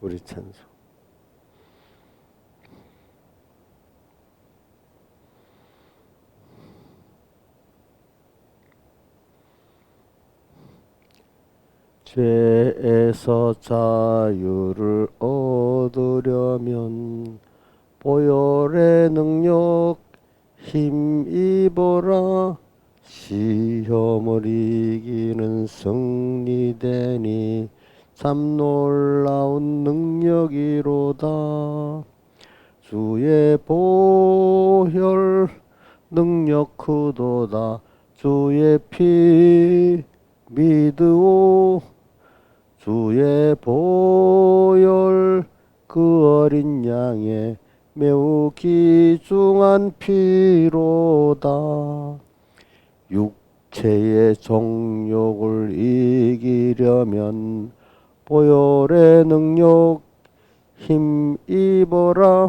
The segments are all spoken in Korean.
우리 찬송. 죄에서 자유를 얻으려면 보혈의 능력 힘입어라. 시험을 이기는 승리되니 참 놀라운 능력이로다. 주의 보혈 능력 크도다. 주의 피 믿으오. 주의 보혈 그 어린 양의 매우 귀중한 피로다. 육체의 정욕을 이기려면 보혈의 능력 힘입어라.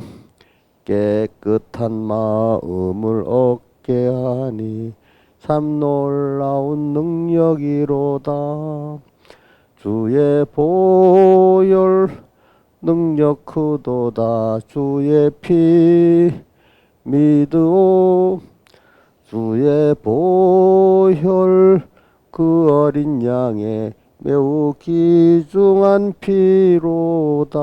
깨끗한 마음을 얻게 하니 참 놀라운 능력이로다. 주의 보혈 능력 크도다. 주의 피 믿으오. 주의 보혈 그 어린 양의 매우 귀중한 피로다.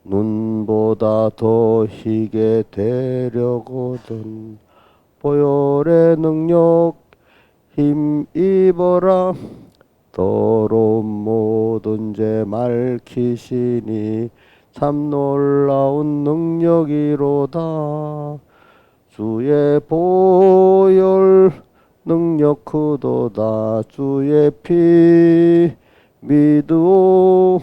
눈보다 더 희게 되려거든 보혈의 능력 힘입어라. 더러운 모든 죄 맑히시니 참 놀라운 능력이로다. 주의 보혈 능력 크도다. 주의 피 믿으오.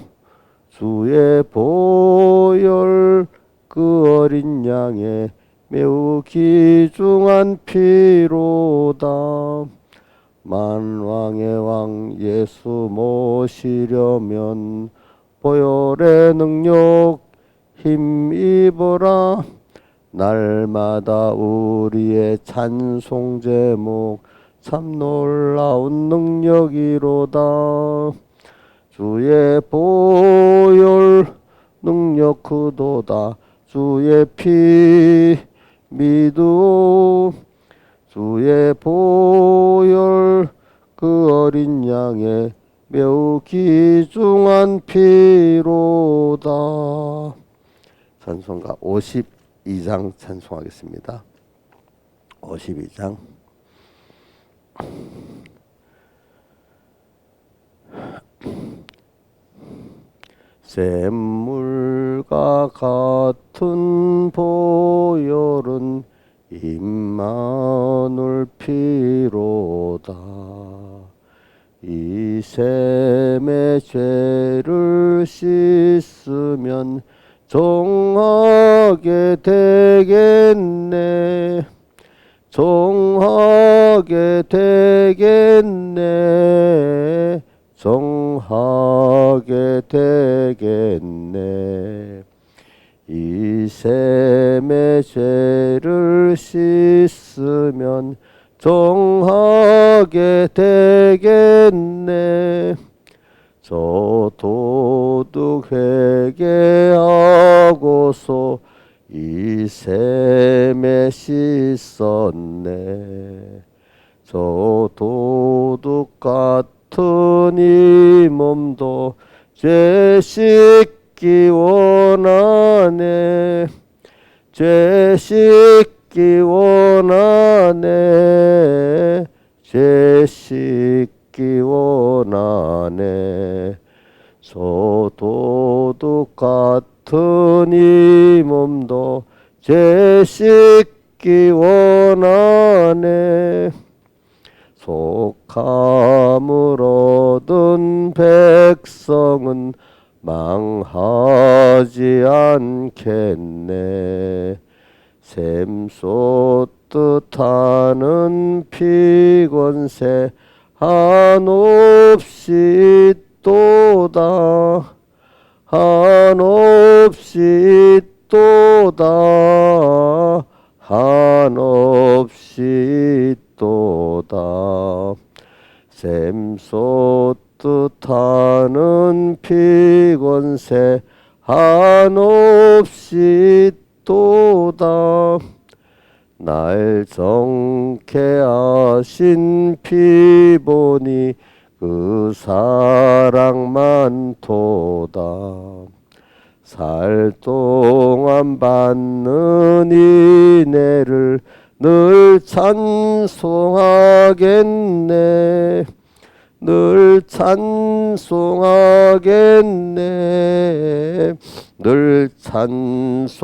주의 보혈 그 어린 양의 매우 귀중한 피로다. 만왕의 왕 예수 모시려면 보혈의 능력 힘입어라. 날마다 우리의 찬송 제목 참 놀라운 능력이로다. 주의 보혈 능력 크도다. 주의 피 믿으오. 주의 보혈 그 어린 양의 매우 귀중한 피로다. 찬송가 52장 찬송하겠습니다. 52장. 샘물과 같은 보혈은 임마누엘 피로다. 이 샘의 죄를 씻으면 정하게 되겠네. 정하게 되겠네. 정하게 되겠네. 이 샘의 죄를 씻으면 정하게 되겠네. 저 도둑 회개하고서 이 샘에 씻었네. 저 도둑 같은 이 몸도 죄 씻기 원하네. 죄 씻기 원하네. 죄 씻기 원하네. 저 도둑 같은 이 몸도 죄 씻기 원하네. 속함을 얻은 백성은 망하지 않겠네. 샘 쏟듯 하는 피권세 한없이 있도다. 한없이 있도다. 한없이 있도다. 샘 쏟듯 하는 피곤새 한없이 또다. 날 정케 하신 피 보니 그 사랑만 도다. 살 동안 받는 인애를 늘 찬송하겠네. 늘 찬송하겠네. 늘 찬송하겠네.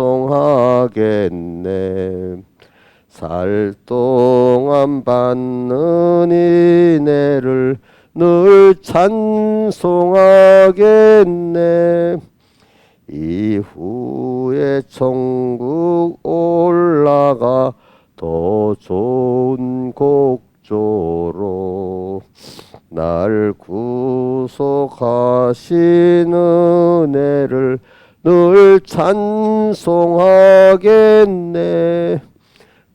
살 동안 받는 인애를 늘 찬송하겠네. 이후에 천국 올라가 더 좋은 곡조로 날 구속하신 은혜를 늘 찬송하겠네.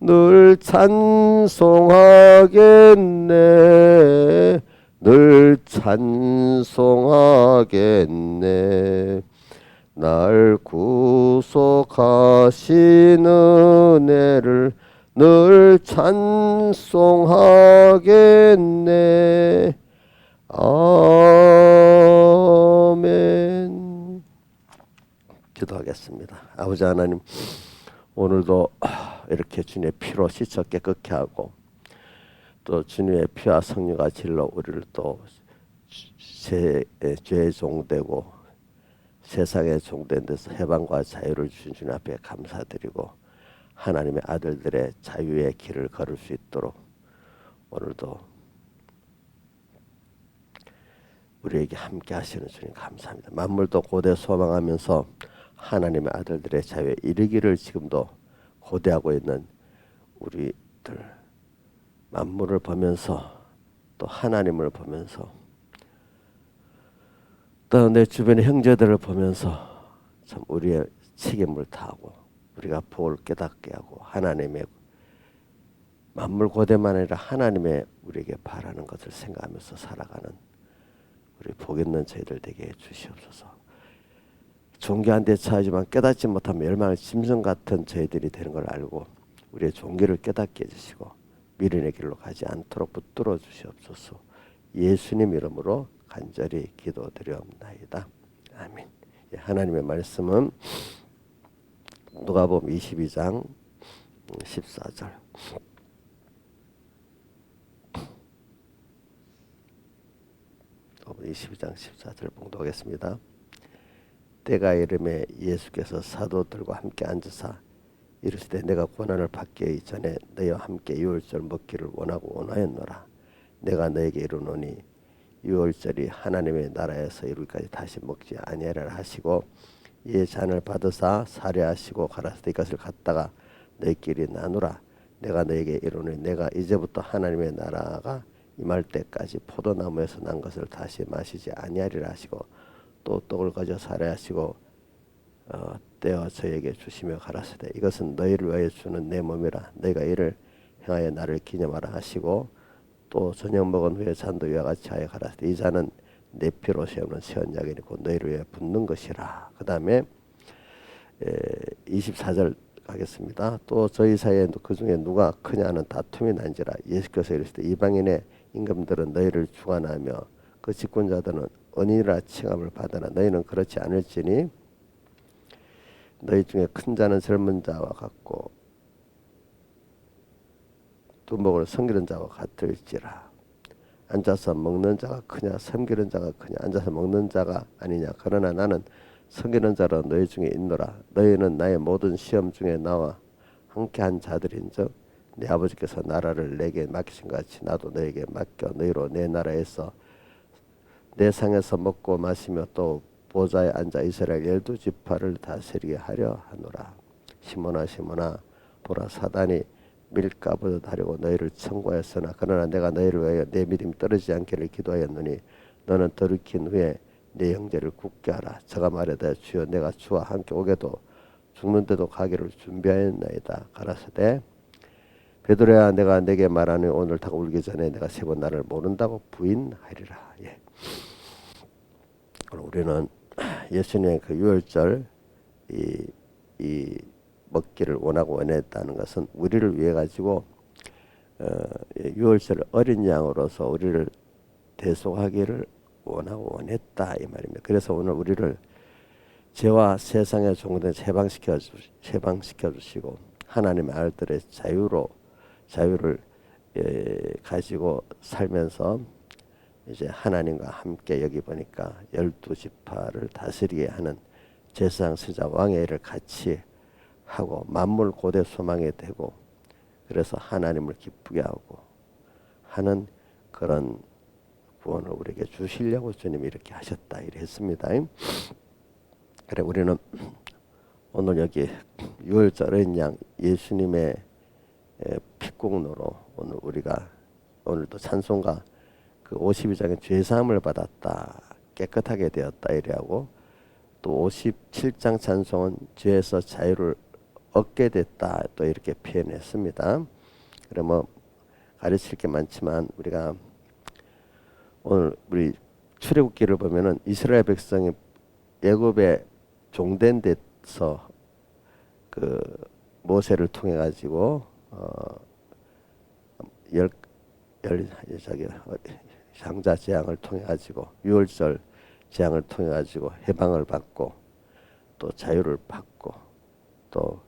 늘 찬송하겠네. 늘 찬송하겠네. 날 구속하신 은혜를 늘 찬송하겠네. 아멘. 기도하겠습니다. 아버지 하나님, 오늘도 이렇게 주님의 피로 씻어 깨끗게 하고 또 주님의 피와 성령과 진로 우리를 또 죄의 종되고 세상의 종된 데서 해방과 자유를 주신 주님 앞에 감사드리고 하나님의 아들들의 자유의 길을 걸을 수 있도록 오늘도 우리에게 함께 하시는 주님 감사합니다. 만물도 고대 소망하면서 하나님의 아들들의 자유에 이르기를 지금도 고대하고 있는 우리들, 만물을 보면서 또 하나님을 보면서 또 내 주변의 형제들을 보면서 참 우리의 책임을 다하고 우리가 복을 깨닫게 하고 하나님의 만물 고대만 아니라 하나님의 우리에게 바라는 것을 생각하면서 살아가는 우리 복 있는 저희들 되게 주시옵소서. 존귀한 데 처하지만 깨닫지 못하면 멸망의 짐승 같은 저희들이 되는 걸 알고 우리의 존귀를 깨닫게 해주시고 미련의 길로 가지 않도록 붙들어 주시옵소서. 예수님 이름으로 간절히 기도드리옵나이다. 아멘. 하나님의 말씀은 누가복음 22장 14절. 누가복음 22장 14절 봉독하겠습니다. 때가 이름에 예수께서 사도들과 함께 앉으사 이르시되 내가 고난을 받기 이전에 너희와 함께 유월절 먹기를 원하였노라. 내가 너에게 이르노니 유월절이 하나님의 나라에서 이루기까지 다시 먹지 아니하리라 하시고 이에 잔을 받으사 살해하시고 가라사대 이것을 갖다가 너희끼리 나누라. 내가 너에게 이르노니 내가 이제부터 하나님의 나라가 임할 때까지 포도나무에서 난 것을 다시 마시지 아니하리라 하시고 또 떡을 가져 살해하시고 떼어 저에게 주시며 가라사대 이것은 너희를 위하여 주는 내 몸이라. 너희가 이를 행하여 나를 기념하라 하시고 또 저녁 먹은 후에 잔도 이와 같이 하여 가라사대 이 잔은 내 피로 세우는 새 언약이니 곧 너희를 위해 붓는 것이라. 그 다음에 24절 가겠습니다. 또 저희 사이에 그 중에 누가 크냐 하는 다툼이 난지라. 예수께서 이르시되 이방인의 임금들은 너희를 주관하며 그 집권자들은 언인이라 칭함을 받으나 너희는 그렇지 않을지니 너희 중에 큰 자는 젊은 자와 같고 두목을 섬기는 자와 같을지라. 앉아서 먹는 자가 크냐 섬기는 자가 크냐. 앉아서 먹는 자가 아니냐. 그러나 나는 섬기는 자로 너희 중에 있노라. 너희는 나의 모든 시험 중에 나와 함께한 자들인즉 내 아버지께서 나라를 내게 맡기신 같이 나도 너에게 맡겨 너희로 내 나라에서 내 상에서 먹고 마시며 또 보좌에 앉아 이스라엘 12지파를 다스리게 하려 하노라. 시몬아 시몬아 보라 사단이 밀가부듯 하려고 너희를 청구하였으나 그러나 내가 너희를 위하여 내 믿음이 떨어지지 않기를 기도하였노니 너는 돌이킨 후에 내 형제를 굳게 하라. 저가 말하되 주여 내가 주와 함께 오게도 죽는데도 가기를 준비하였나이다. 가라사대 베드로야 내가 내게 말하니 오늘 닭 울기 전에 내가 세 번 나를 모른다고 부인하리라. 우리는 예수님의 그 유월절 이 먹기를 원하고 원했다는 것은 우리를 위해 가지고 유월절 어린 양으로서 우리를 대속하기를 원하고 원했다 이 말입니다. 그래서 오늘 우리를 죄와 세상의 종된 해방시켜 주시고 하나님의 아들들의 자유를 가지고 살면서 이제 하나님과 함께 여기 보니까 12지파를 다스리게 하는 제사장 선지자 왕의 일을 같이 하고 만물 고대 소망이 되고 그래서 하나님을 기쁘게 하고 하는 그런 구원을 우리에게 주시려고 주님이 이렇게 하셨다 이래 했습니다. 그래 우리는 오늘 여기 유월절 어린 양 예수님의 피공로로 오늘 우리가 오늘도 찬송가 그 52장의 죄사함을 받았다 깨끗하게 되었다 이래하고 또 57장 찬송은 죄에서 자유를 얻게 됐다 또 이렇게 표현했습니다. 그래 뭐 가르칠 게 많지만 우리가 오늘 우리 출애굽기를 보면은 이스라엘 백성이 애굽에 종된 데서 그 모세를 통해 가지고 장자 재앙을 통해 가지고 유월절 재앙을 통해 가지고 해방을 받고 또 자유를 받고 또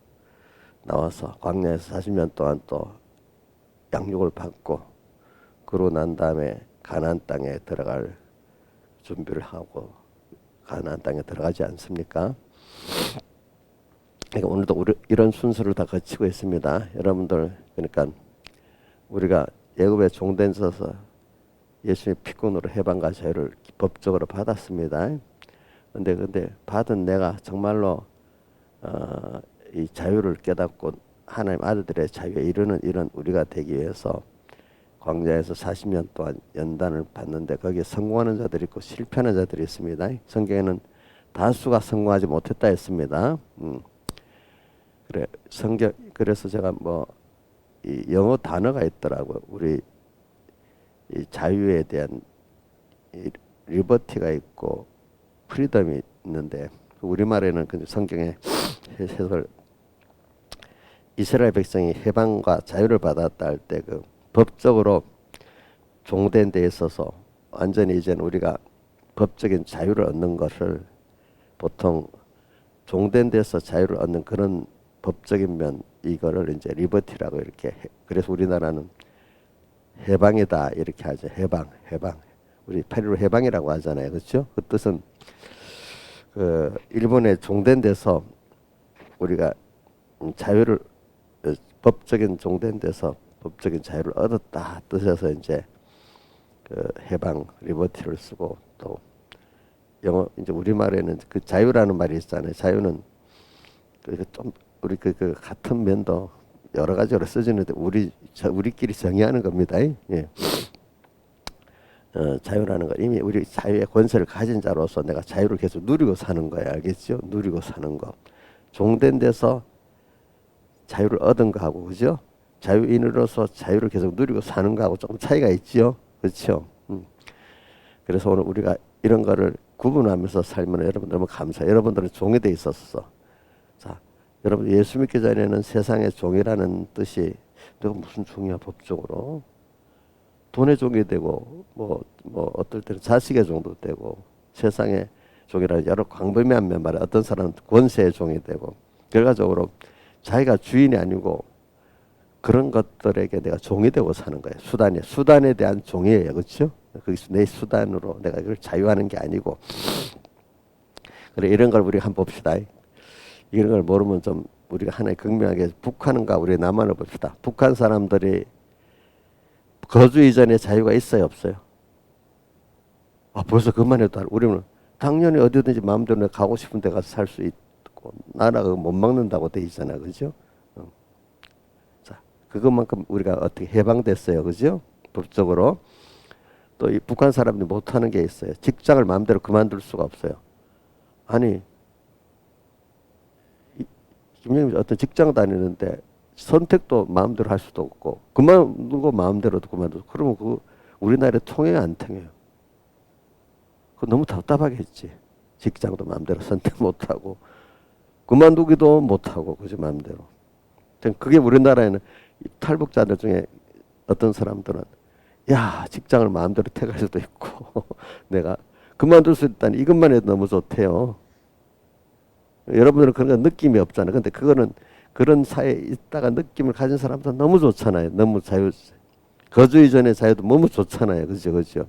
나와서 광야에서 40년 동안 또 양육을 받고 그러고 난 다음에 가나안 땅에 들어갈 준비를 하고 가나안 땅에 들어가지 않습니까? 그러니까 오늘도 이런 순서를 다 거치고 있습니다. 여러분들 그러니까 우리가 애굽에 종된 서서 예수님의 피꾼으로 해방과 자유를 법적으로 받았습니다. 근데 받은 내가 정말로 이 자유를 깨닫고 하나님 아들들의 자유에 이르는 이런 우리가 되기 위해서 광야에서 40년 동안 연단을 받는데 거기에 성공하는 자들이 있고 실패하는 자들이 있습니다. 성경에는 다수가 성공하지 못했다 했습니다. 그래 그래서 제가 뭐 이 영어 단어가 있더라고요. 우리 이 자유에 대한 이 리버티가 있고 프리덤이 있는데 우리말에는 그 성경의 해설 이스라엘 백성이 해방과 자유를 받았다 할 때 그 법적으로 종된 데 있어서 완전히 이제는 우리가 법적인 자유를 얻는 것을 보통 종된 데서 자유를 얻는 그런 법적인 면 이거를 이제 리버티라고 이렇게 그래서 우리나라는 해방이다 이렇게 하죠. 해방 우리 8.15 해방이라고 하잖아요. 그렇죠? 그 뜻은 그 일본에 종된 데서 우리가 자유를 법적인 종된 데서 법적인 자유를 얻었다 뜻에서 이제 그 해방 리버티를 쓰고 또 영어 이제 우리말에는 그 자유라는 말이 있잖아요. 자유는 좀 우리 그 같은 면도 여러 가지로 쓰지는데 우리끼리 정의하는 겁니다. 예. 자유라는 건 이미 우리 자유의 권세를 가진 자로서 내가 자유를 계속 누리고 사는 거야. 알겠죠? 누리고 사는 거. 종된 데서 자유를 얻은 거하고 그죠? 자유인으로서 자유를 계속 누리고 사는 거하고 조금 차이가 있죠. 그렇죠? 그래서 오늘 우리가 이런 거를 구분하면서 살면 여러분 너무 감사해요. 여러분들은 종이 돼 있었어. 자, 여러분 예수 믿기 전에는 세상의 종이라는 뜻이 내가 무슨 종이야 법적으로 돈의 종이 되고 뭐 어떨 때는 자식의 종도 되고 세상의 종이라는 여러 광범위한 면말에 어떤 사람은 권세의 종이 되고 결과적으로 자기가 주인이 아니고 그런 것들에게 내가 종이 되고 사는 거예요. 수단에 대한 종이에요. 그렇죠? 거기서 내 수단으로 내가 이걸 자유하는 게 아니고 그래 이런 걸 우리가 한번 봅시다. 이런 걸 모르면 좀 우리가 하나의 극명하게 북한과 우리 남한을 봅시다. 북한 사람들이 거주 이전에 자유가 있어요 없어요? 벌써 그만해도 우리는 당연히 어디든지 마음대로 내가 가고 싶은 데 가서 살 수 있고 나라가 못 막는다고 돼 있잖아. 그죠? 자, 그것만큼 우리가 어떻게 해방됐어요. 그죠? 법적으로. 또 이 북한 사람들이 못하는 게 있어요. 직장을 마음대로 그만둘 수가 없어요. 아니 김영민 어떤 직장 다니는데 선택도 마음대로 할 수도 없고 그만두고 마음대로도 그만두고 그러면 그 우리나라에 통해 안 통해요. 그 너무 답답하겠지. 직장도 마음대로 선택 못하고 그만두기도 못하고 그지 마음대로. 그게 우리나라에는 탈북자들 중에 어떤 사람들은 야 직장을 마음대로 택할 수도 있고 내가 그만둘 수 있다니 이것만 해도 너무 좋대요. 여러분들은 그런 건 느낌이 없잖아요. 근데 그거는 그런 사회에 있다가 느낌을 가진 사람들은 너무 좋잖아요. 너무 거주 이전의 자유도 너무 좋잖아요. 그죠, 그죠.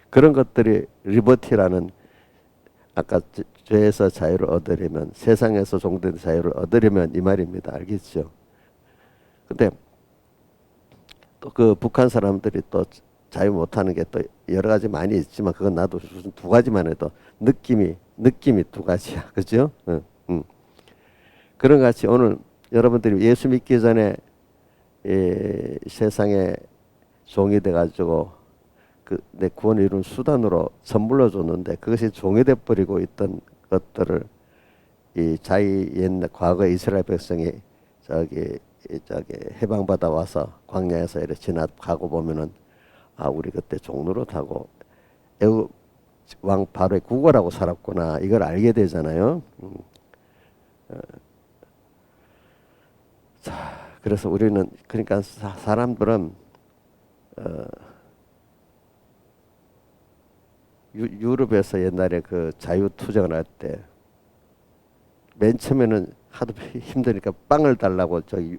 그런 것들이 리버티라는 아까 죄에서 자유를 얻으려면 세상에서 종된 자유를 얻으려면 이 말입니다. 알겠죠? 근데 또 그 북한 사람들이 또 자유 못하는 게 또 여러 가지 많이 있지만 그건 나도 두 가지만 해도 느낌이 두 가지야. 그죠? 응, 응. 그런 같이 오늘 여러분들이 예수 믿기 전에 세상에 종이 돼가지고 그 내 구원을 이룬 수단으로 선물로 줬는데 그것이 종이 돼 버리고 있던 것들을 이 자기 옛날 과거 이스라엘 백성이 저기 해방받아 와서 광야에서 이렇게 지나가고 보면은 아 우리 그때 종로로 타고 애굽 왕 바로의 국어라고 살았구나 이걸 알게 되잖아요. 자 그래서 우리는 그러니까 사람들은 유럽에서 옛날에 그 자유투쟁을 할 때 맨 처음에는 하도 힘드니까 빵을 달라고 저기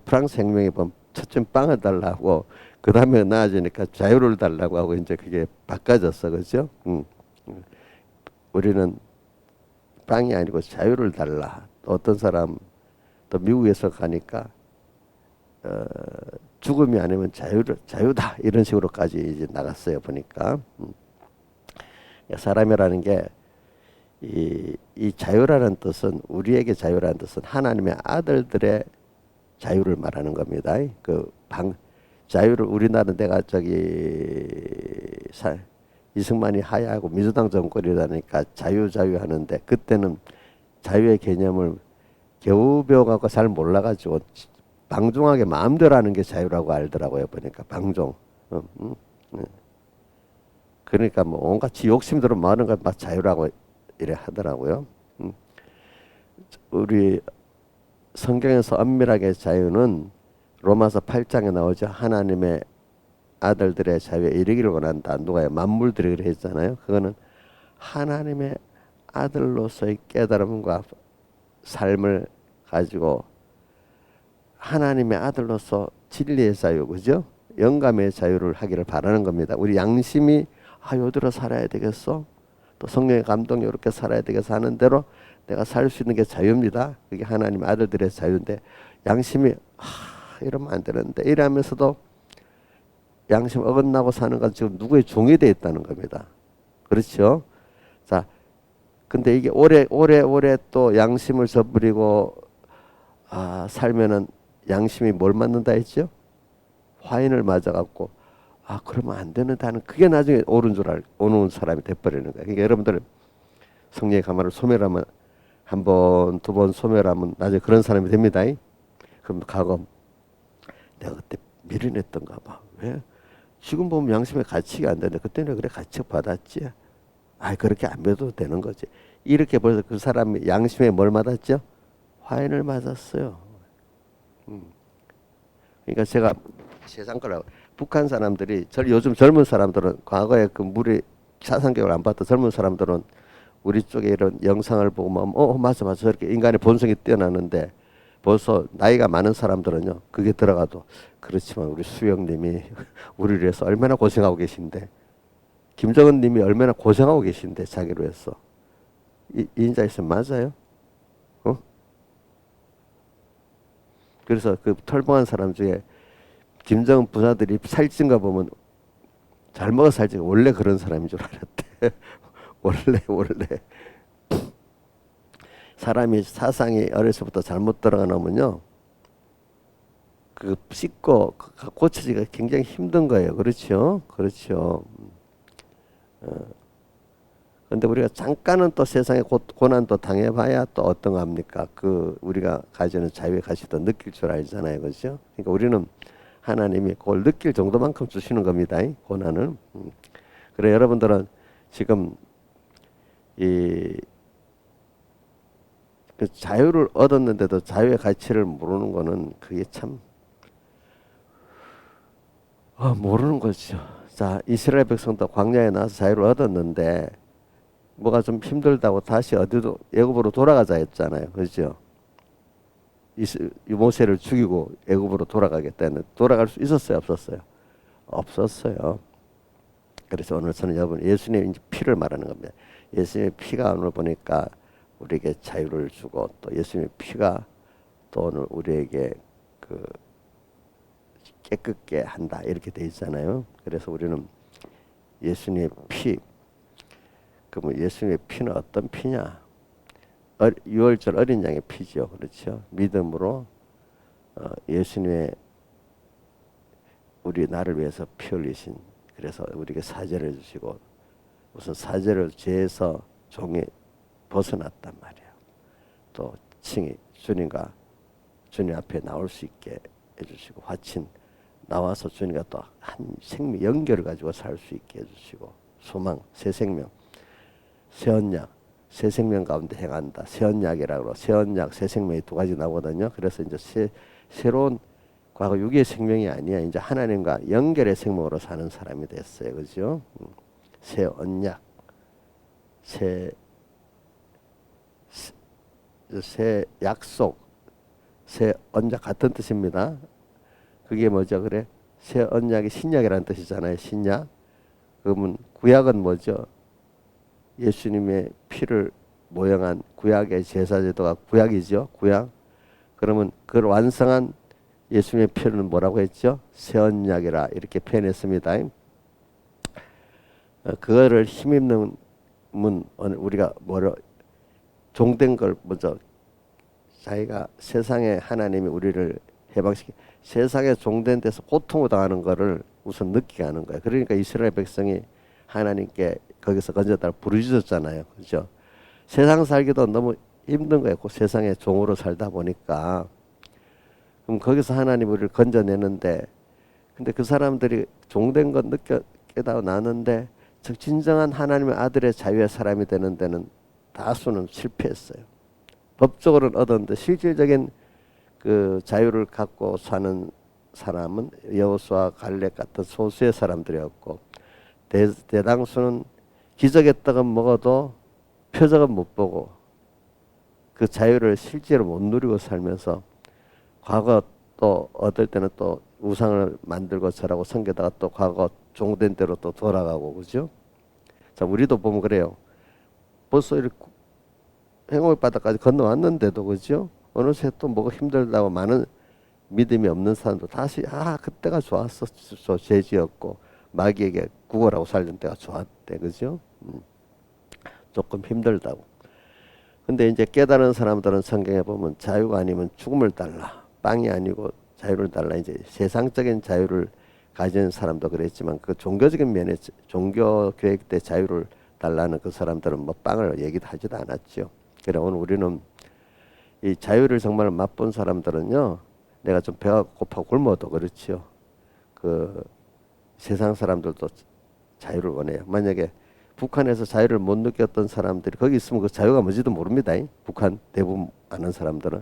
프랑스 혁명에 보면 첫째 빵을 달라고 그 다음에 나아지니까 자유를 달라고 하고 이제 그게 바꿔졌어 그죠? 우리는 빵이 아니고 자유를 달라. 어떤 사람 또 미국에서 가니까 죽음이 아니면 자유다 이런 식으로까지 이제 나갔어요 보니까 사람이라는 게 이 자유라는 뜻은 우리에게 자유라는 뜻은 하나님의 아들들의 자유를 말하는 겁니다. 자유를 우리나라 내가 이승만이 하야하고 민주당 정권이라니까 자유 하는데 그때는 자유의 개념을 겨우 배워갖고 잘 몰라가지고 방종하게 마음대로 하는 게 자유라고 알더라고요 보니까 방종. 그러니까 뭐 온갖 지 욕심대로 많은 걸 막 자유라고 이래 하더라고요. 우리 성경에서 엄밀하게 자유는 로마서 8장에 나오죠. 하나님의 아들들의 자유에 이르기를 원한다. 누가요? 만물들이 그래 했잖아요. 그거는 하나님의 아들로서의 깨달음과 삶을 가지고 하나님의 아들로서 진리의 자유, 그죠? 영감의 자유를 하기를 바라는 겁니다. 우리 양심이 요대로 살아야 되겠어? 또 성령의 감동이 이렇게 살아야 되겠어 하는 대로 내가 살 수 있는 게 자유입니다. 그게 하나님 아들들의 자유인데 양심이 이러면 안 되는데 이러면서도 양심 어긋나고 사는 건 지금 누구의 종이 되어 있다는 겁니다. 그렇죠? 자, 근데 이게 오래 또 양심을 저버리고 살면은 양심이 뭘 맞는다 했죠? 화인을 맞아갖고 그러면 안 되는데 하는 그게 나중에 오는 사람이 돼버리는 거예요. 그러니까 여러분들 성령의 가마를 소멸하면 한 번, 두 번 소멸하면 나중에 그런 사람이 됩니다. 그럼 가끔 내가 그때 미련했던가 봐. 왜? 지금 보면 양심의 가치가 안 되는데 그때는 그래 가치 받았지. 그렇게 안 믿어도 되는 거지. 이렇게 벌써 그 사람이 양심에 뭘 맞았죠? 화인을 맞았어요. 그러니까 제가 세상 거라고 북한 사람들이 요즘 젊은 사람들은 과거에 그 무리 사상교육을 안 받던 젊은 사람들은 우리 쪽에 이런 영상을 보고 맞아 저렇게 인간의 본성이 뛰어나는데 벌써 나이가 많은 사람들은요 그게 들어가도 그렇지만 우리 수영님이 우리를 위해서 얼마나 고생하고 계신데 김정은 님이 얼마나 고생하고 계신데 자기를 위해서 이 인자 있으면 맞아요? 그래서 그 털보한 사람 중에 김정은 부사들이 살찐 거 보면 잘 먹어 살찐 거 원래 그런 사람인 줄 알았대. 원래 사람이 사상이 어려서부터 잘못 들어가 놓으면요 그 씻고 고쳐지기가 굉장히 힘든 거예요. 그렇죠? 그런데 우리가 잠깐은 또 세상에 고난도 당해봐야 또 어떤 거 합니까? 그 우리가 가지는 자유의 가치도 느낄 줄 알잖아요. 그렇죠? 그러니까 우리는 하나님이 그걸 느낄 정도만큼 주시는 겁니다. 고난을. 그래 여러분들은 지금 이 그 자유를 얻었는데도 자유의 가치를 모르는 거는 그게 참 모르는 거죠. 자, 이스라엘 백성도 광야에 나와서 자유를 얻었는데 뭐가 좀 힘들다고 다시 어디도 애굽으로 돌아가자 했잖아요. 그렇죠? 이 모세를 죽이고 애굽으로 돌아가겠다 했는데 돌아갈 수 있었어요, 없었어요? 없었어요. 그래서 오늘 저는 여러분 예수님의 피를 말하는 겁니다. 예수님의 피가 오늘 보니까 우리에게 자유를 주고 또 예수님의 피가 또 오늘 우리에게 그 깨끗게 한다 이렇게 돼 있잖아요. 그래서 우리는 예수님의 피, 그러면 예수님의 피는 어떤 피냐? 유월절 어린 양의 피죠, 그렇죠? 믿음으로 예수님의 우리 나를 위해서 피 흘리신, 그래서 우리에게 사죄를 해주시고 우선 사죄를 죄에서 종이 벗어났단 말이에요. 또 칭이 주님과 주님 앞에 나올 수 있게 해주시고 화친 나와서 주님과 또 한 생명 연결을 가지고 살 수 있게 해주시고 소망 새 생명 새 언약 새 생명 가운데 행한다. 새 언약이라고 새 언약 새 생명이 두 가지 나오거든요. 그래서 이제 새로운 과거 육의 생명이 아니야. 이제 하나님과 연결의 생명으로 사는 사람이 됐어요. 그죠? 새 언약 새 약속 새 언약 같은 뜻입니다. 그게 뭐죠? 그래? 새 언약이 신약이라는 뜻이잖아요. 신약. 그러면 구약은 뭐죠? 예수님의 피를 모형한 구약의 제사제도가 구약이죠. 구약. 그러면 그걸 완성한 예수님의 피는 뭐라고 했죠? 새 언약이라 이렇게 표현했습니다. 그거를 힘입는 우리가 뭐로 종된 걸 먼저 자기가 세상에 하나님이 우리를 해방시키 세상에 종된 데서 고통을 당하는 거를 우선 느끼게 하는 거예요. 그러니까 이스라엘 백성이 하나님께 거기서 건졌다고 부르짖었잖아요. 그죠? 세상 살기도 너무 힘든 거예요. 그 세상의 종으로 살다 보니까. 그럼 거기서 하나님 우리를 건져내는데 근데 그 사람들이 종된 것 깨닫고 나는데 진정한 하나님의 아들의 자유의 사람이 되는 데는 다수는 실패했어요. 법적으로는 얻었는데 실질적인 그 자유를 갖고 사는 사람은 여호수아 갈렙 같은 소수의 사람들이었고 대다수는 기적의 떡은 먹어도 표적은 못 보고 그 자유를 실제로 못 누리고 살면서 과거 또 어떨 때는 또 우상을 만들고 절하고 섬기다가 또 과거 종된 대로 또 돌아가고 그죠? 자 우리도 보면 그래요. 벌써 이렇게 행복의 바다까지 건너왔는데도 그죠? 어느새 또 뭐가 힘들다고 많은 믿음이 없는 사람도 다시 그때가 좋았어. 죄 지었고 마귀에게 구걸하고 살던 때가 좋았대. 그죠? 조금 힘들다고. 근데 이제 깨달은 사람들은 성경에 보면 자유가 아니면 죽음을 달라. 빵이 아니고 자유를 달라. 이제 세상적인 자유를 가진 사람도 그랬지만 그 종교적인 면에 종교 교육 때 자유를 달라는 그 사람들은 뭐 빵을 얘기도 하지도 않았죠. 그래 오늘 우리는 이 자유를 정말 맛본 사람들은요. 내가 좀 배가 고파 굶어도 그렇죠. 그 세상 사람들도 자유를 원해요. 만약에 북한에서 자유를 못 느꼈던 사람들이 거기 있으면 그 자유가 뭔지도 모릅니다. 북한 대부분 아는 사람들은.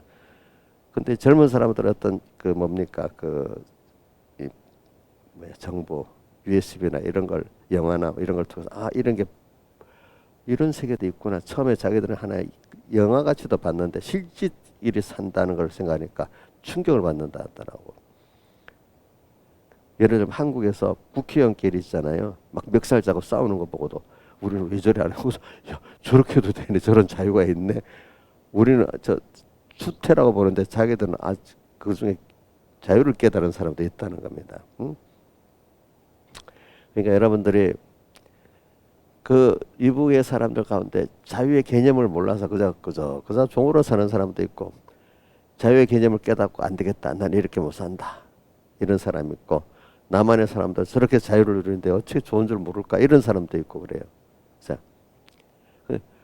근데 젊은 사람들은 어떤 그 뭡니까 정보 USB나 이런 걸 영화나 이런 걸 통해서 이런 게 이런 세계도 있구나. 처음에 자기들은 하나의 영화같이도 봤는데 실제 일이 산다는 걸 생각하니까 충격을 받는다 하더라고. 예를 들면 한국에서 국회의원끼리 있잖아요. 막 멱살 잡고 싸우는 거 보고도 우리는 왜 저래 안 하고 야 저렇게도 되네. 저런 자유가 있네. 우리는 저 추태라고 보는데 자기들은 그 중에 자유를 깨달은 사람도 있다는 겁니다. 응? 그러니까 여러분들이 그 이북의 사람들 가운데 자유의 개념을 몰라서 그저 종으로 사는 사람도 있고 자유의 개념을 깨닫고 안 되겠다. 난 이렇게 못 산다. 이런 사람이 있고 남한의 사람들 저렇게 자유를 누리는데 어떻게 좋은 줄 모를까 이런 사람도 있고 그래요. 자,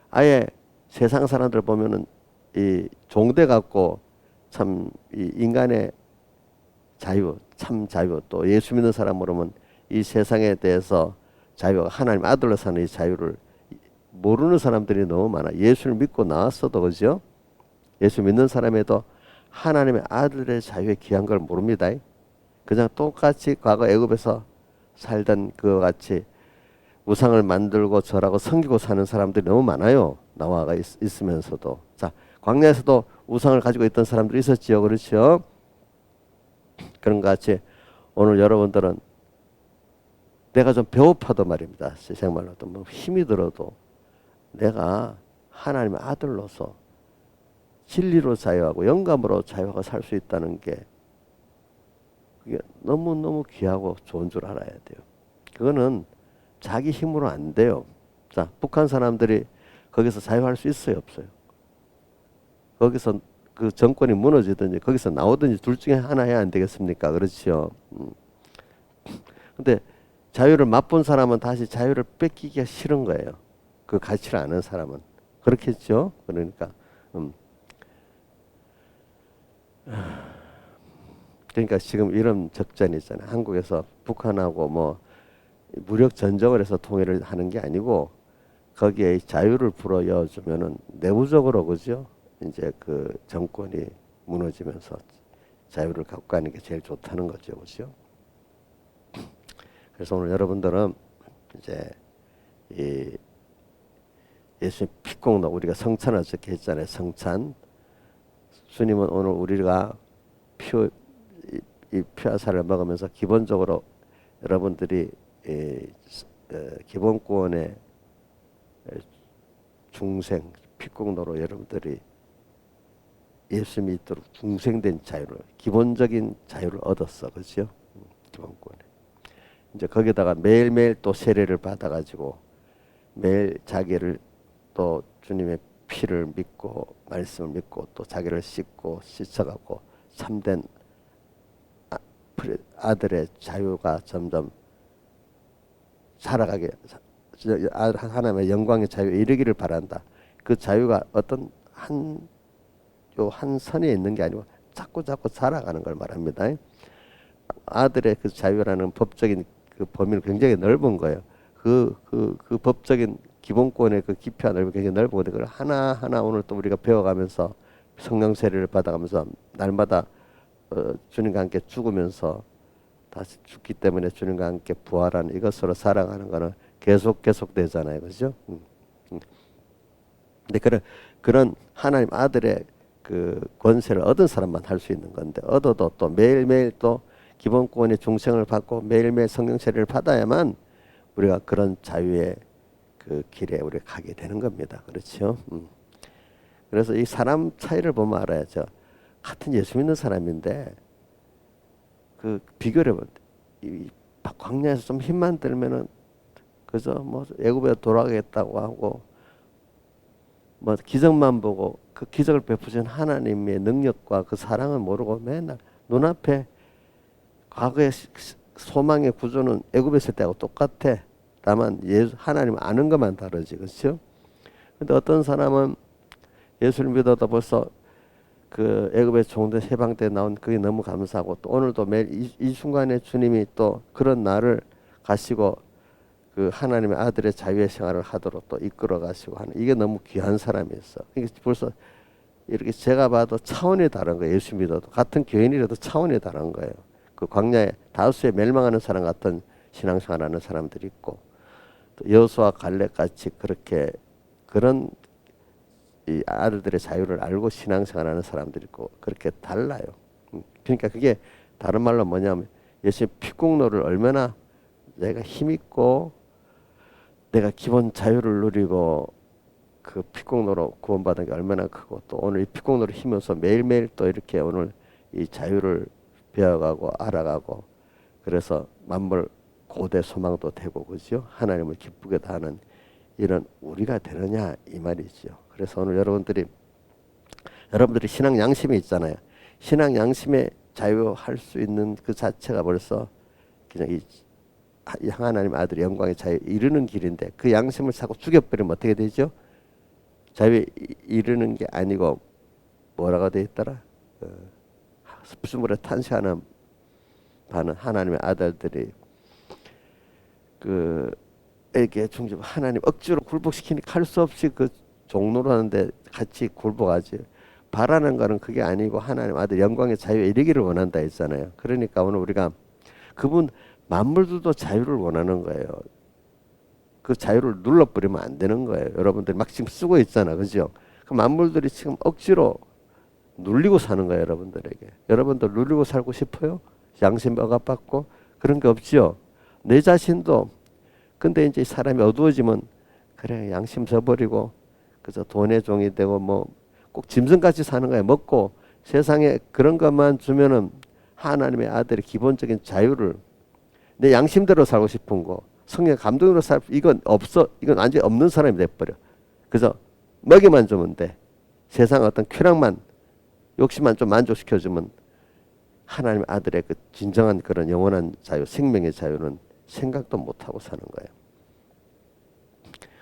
아예 세상 사람들 보면은 이 종돼 갖고 참 이 인간의 자유, 참 자유 또 예수 믿는 사람 모르면 이 세상에 대해서 자유가 하나님 아들로 사는 이 자유를 모르는 사람들이 너무 많아. 예수를 믿고 나왔어도 그죠? 예수 믿는 사람에도 하나님의 아들의 자유에 귀한 걸 모릅니다. 그냥 똑같이 과거 애굽에서 살던 그와 같이 우상을 만들고 절하고 섬기고 사는 사람들이 너무 많아요. 나와가 있으면서도. 자, 광야에서도 우상을 가지고 있던 사람들이 있었지요. 그렇죠? 그런 것 같이 오늘 여러분들은 내가 좀 배고파도 말입니다. 세상말로도 뭐 힘이 들어도 내가 하나님의 아들로서 진리로 자유하고 영감으로 자유하고 살 수 있다는 게 그게 너무너무 귀하고 좋은 줄 알아야 돼요. 그거는 자기 힘으로 안 돼요. 자, 북한 사람들이 거기서 자유할 수 있어요, 없어요? 거기서 그 정권이 무너지든지 거기서 나오든지 둘 중에 하나 해야 안 되겠습니까? 그렇죠. 근데 자유를 맛본 사람은 다시 자유를 뺏기기가 싫은 거예요. 그 가치를 아는 사람은. 그렇겠죠? 그러니까. 그러니까 지금 이런 적전이 있잖아요. 한국에서 북한하고 뭐 무력 전쟁을 해서 통일을 하는 게 아니고 거기에 자유를 불어넣어 주면은 내부적으로 그죠? 이제 그 정권이 무너지면서 자유를 갖고 가는 게 제일 좋다는 거죠. 그죠? 그래서 오늘 여러분들은 이제 이 예수님 피공로 우리가 성찬을 어떻게 했잖아요. 성찬. 주님은 오늘 우리가 이 피화살을 먹으면서 기본적으로 여러분들이 기본권의 중생 피공로로 여러분들이 예수 믿도록 중생된 자유를 기본적인 자유를 얻었어. 그렇죠? 기본권에. 이제 거기다가 매일매일 또 세례를 받아가지고 매일 자기를 또 주님의 피를 믿고 말씀을 믿고 또 자기를 씻고 씻어갖고 참된 아들의 자유가 점점 살아가게 하나님의 영광의 자유에 이르기를 바란다. 그 자유가 어떤 한 선에 있는 게 아니고 자꾸 살아가는 걸 말합니다. 아들의 그 자유라는 법적인 그 범위는 굉장히 넓은 거예요. 그 법적인 기본권의 그 깊이와 넓이 굉장히 넓은 건데 그걸 하나하나 오늘 또 우리가 배워가면서 성령 세례를 받아가면서 날마다 주님과 함께 죽으면서 다시 죽기 때문에 주님과 함께 부활하는 이것으로 살아가는 거는 계속 되잖아요. 그죠? 근데 그런 하나님 아들의 그 권세를 얻은 사람만 할 수 있는 건데 얻어도 또 매일매일 또 기본권의 중생을 받고 매일매일 성령 세례를 받아야만 우리가 그런 자유의 그 길에 우리가 가게 되는 겁니다. 그렇죠? 그래서 이 사람 차이를 보면 알아야죠. 같은 예수 믿는 사람인데 그 비교를 해볼 때 이 광야에서 좀 힘만 들면은 그저 뭐 애굽에 돌아가겠다고 하고 뭐 기적만 보고 그 기적을 베푸신 하나님의 능력과 그 사랑을 모르고 맨날 눈앞에 과거의 소망의 구조는 애굽에 있을 때하고 똑같아. 다만 하나님 아는 것만 다르지. 그렇죠? 근데 어떤 사람은 예수를 믿어도 벌써 그 애굽의 종된 해방 때 나온 그게 너무 감사하고 또 오늘도 매일 이 순간에 주님이 또 그런 날을 가시고 그 하나님의 아들의 자유의 생활을 하도록 또 이끌어 가시고 하는 이게 너무 귀한 사람이었어. 이게 벌써 이렇게 제가 봐도 차원이 다른 거예요. 예수 믿어도 같은 교인이라도 차원이 다른 거예요. 그 광야에 다수의 멸망하는 사람 같은 신앙생활하는 사람들이 있고 또 여호수아 갈렙 같이 그렇게 그런 이 아들들의 자유를 알고 신앙생활하는 사람들이 있고 그렇게 달라요. 그러니까 그게 다른 말로 뭐냐면 예수의 피공로를 얼마나 내가 힘있고 내가 기본 자유를 누리고 그 피공로로 구원받은 게 얼마나 크고 또 오늘 이 피공로를 힘면서 매일매일 또 이렇게 오늘 이 자유를 배워가고 알아가고 그래서 만물 고대 소망도 되고 그죠? 하나님을 기쁘게도 하는 이런 우리가 되느냐 이 말이죠. 그래서 오늘 여러분들이 신앙 양심이 있잖아요. 신앙 양심에 자유할 수 있는 그 자체가 벌써 그냥 이 하나님 아들의 영광의 자유에 이르는 길인데 그 양심을 자꾸 죽여버리면 어떻게 되죠? 자유에 이르는 게 아니고 뭐라고 되어 있더라? 습수물에 탄식하는 하나님의 아들들이 그 이렇게 중심 하나님 억지로 굴복시키니까 할 수 없이 그 종로로 하는데 같이 굴복하지. 바라는 거는 그게 아니고 하나님 아들 영광의 자유에 이르기를 원한다 했잖아요. 그러니까 오늘 우리가 그분 만물들도 자유를 원하는 거예요. 그 자유를 눌러버리면 안 되는 거예요. 여러분들이 막 지금 쓰고 있잖아. 그죠? 그 만물들이 지금 억지로 눌리고 사는 거예요. 여러분들에게. 여러분들 눌리고 살고 싶어요? 양심 억압받고? 그런 게 없지요. 내 자신도 근데 이제 사람이 어두워지면 그래 양심 저버리고 그저 돈의 종이 되고 뭐 꼭 짐승같이 사는 거예요. 먹고 세상에 그런 것만 주면은 하나님의 아들의 기본적인 자유를 내 양심대로 살고 싶은 거 성령 감동으로 살 이건 없어. 이건 완전히 없는 사람이 돼버려. 그저 먹이만 주면 돼. 세상 어떤 쾌락만 욕심만 좀 만족시켜주면 하나님의 아들의 그 진정한 그런 영원한 자유 생명의 자유는 생각도 못하고 사는 거예요.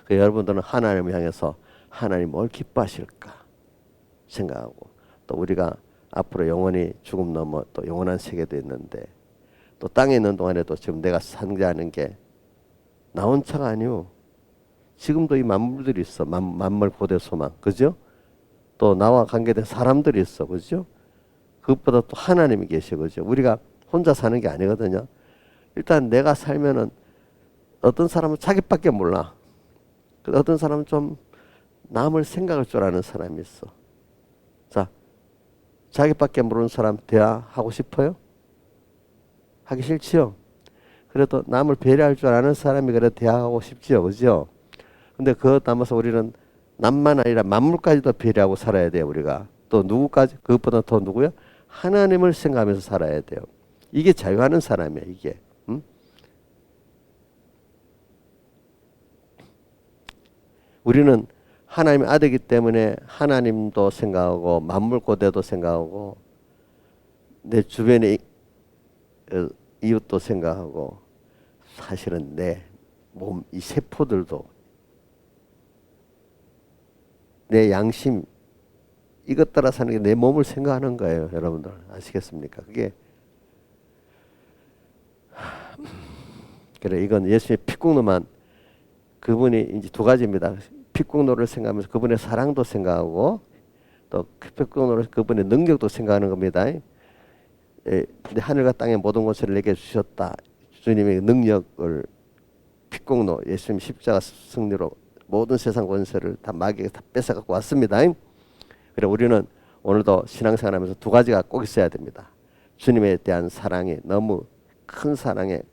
그 여러분들은 하나님을 향해서 하나님 뭘 기뻐하실까 생각하고 또 우리가 앞으로 영원히 죽음 넘어 또 영원한 세계도 있는데 또 땅에 있는 동안에도 지금 내가 상대하는 게 나 혼자가 아니오. 지금도 이 만물들이 있어. 만물 고대 소망. 그죠? 또 나와 관계된 사람들이 있어. 그죠? 그것보다 또 하나님이 계셔. 그죠? 우리가 혼자 사는 게 아니거든요. 일단 내가 살면은 어떤 사람은 자기밖에 몰라. 어떤 사람은 좀 남을 생각할 줄 아는 사람이 있어. 자, 자기밖에 모르는 사람 대화하고 싶어요? 하기 싫지요? 그래도 남을 배려할 줄 아는 사람이 그래 대화하고 싶지요. 그죠? 근데 그것 담아서 우리는 남만 아니라 만물까지도 배려하고 살아야 돼요. 우리가. 또 누구까지? 그것보다 더 누구요? 하나님을 생각하면서 살아야 돼요. 이게 자유하는 사람이야. 이게. 우리는 하나님의 아들이기 때문에 하나님도 생각하고 만물 고대도 생각하고 내 주변의 이웃도 생각하고 사실은 내 몸 이 세포들도 내 양심 이것 따라 사는 게 내 몸을 생각하는 거예요. 여러분들 아시겠습니까? 그게 그래 이건 예수의 피국노만 그분이 이제 두 가지입니다. 피국노를 생각하면서 그분의 사랑도 생각하고 또 피국노를 그분의 능력도 생각하는 겁니다. 하늘과 땅의 모든 것을 내게 주셨다. 주님의 능력을 피국노 예수님 십자가 승리로 모든 세상 권세를 다 마귀가 다 뺏어갖고 왔습니다. 그래 우리는 오늘도 신앙생활하면서 두 가지가 꼭 있어야 됩니다. 주님에 대한 사랑이 너무 큰 사랑에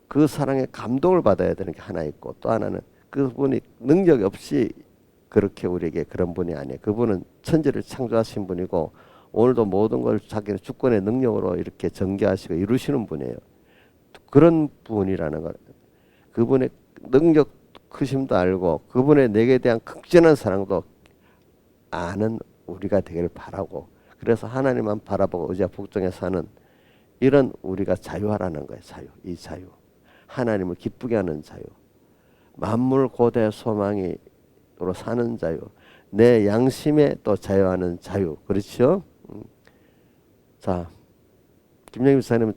그 사랑에 감동을 받아야 되는 게 하나 있고 또 하나는 그분이 능력 없이 그렇게 우리에게 그런 분이 아니에요. 그분은 천지를 창조하신 분이고 오늘도 모든 걸 자기의 주권의 능력으로 이렇게 전개하시고 이루시는 분이에요. 그런 분이라는 걸 그분의 능력 크심도 알고 그분의 내게 대한 극진한 사랑도 아는 우리가 되기를 바라고 그래서 하나님만 바라보고 의지와 복종해 사는 이런 우리가 자유하라는 거예요. 자유. 이 자유. 하나님을 기쁘게 하는 자유. 만물 고대 소망이로 사는 자유. 내 양심에 또 자유하는 자유. 그렇죠? 자, 김영희 목사님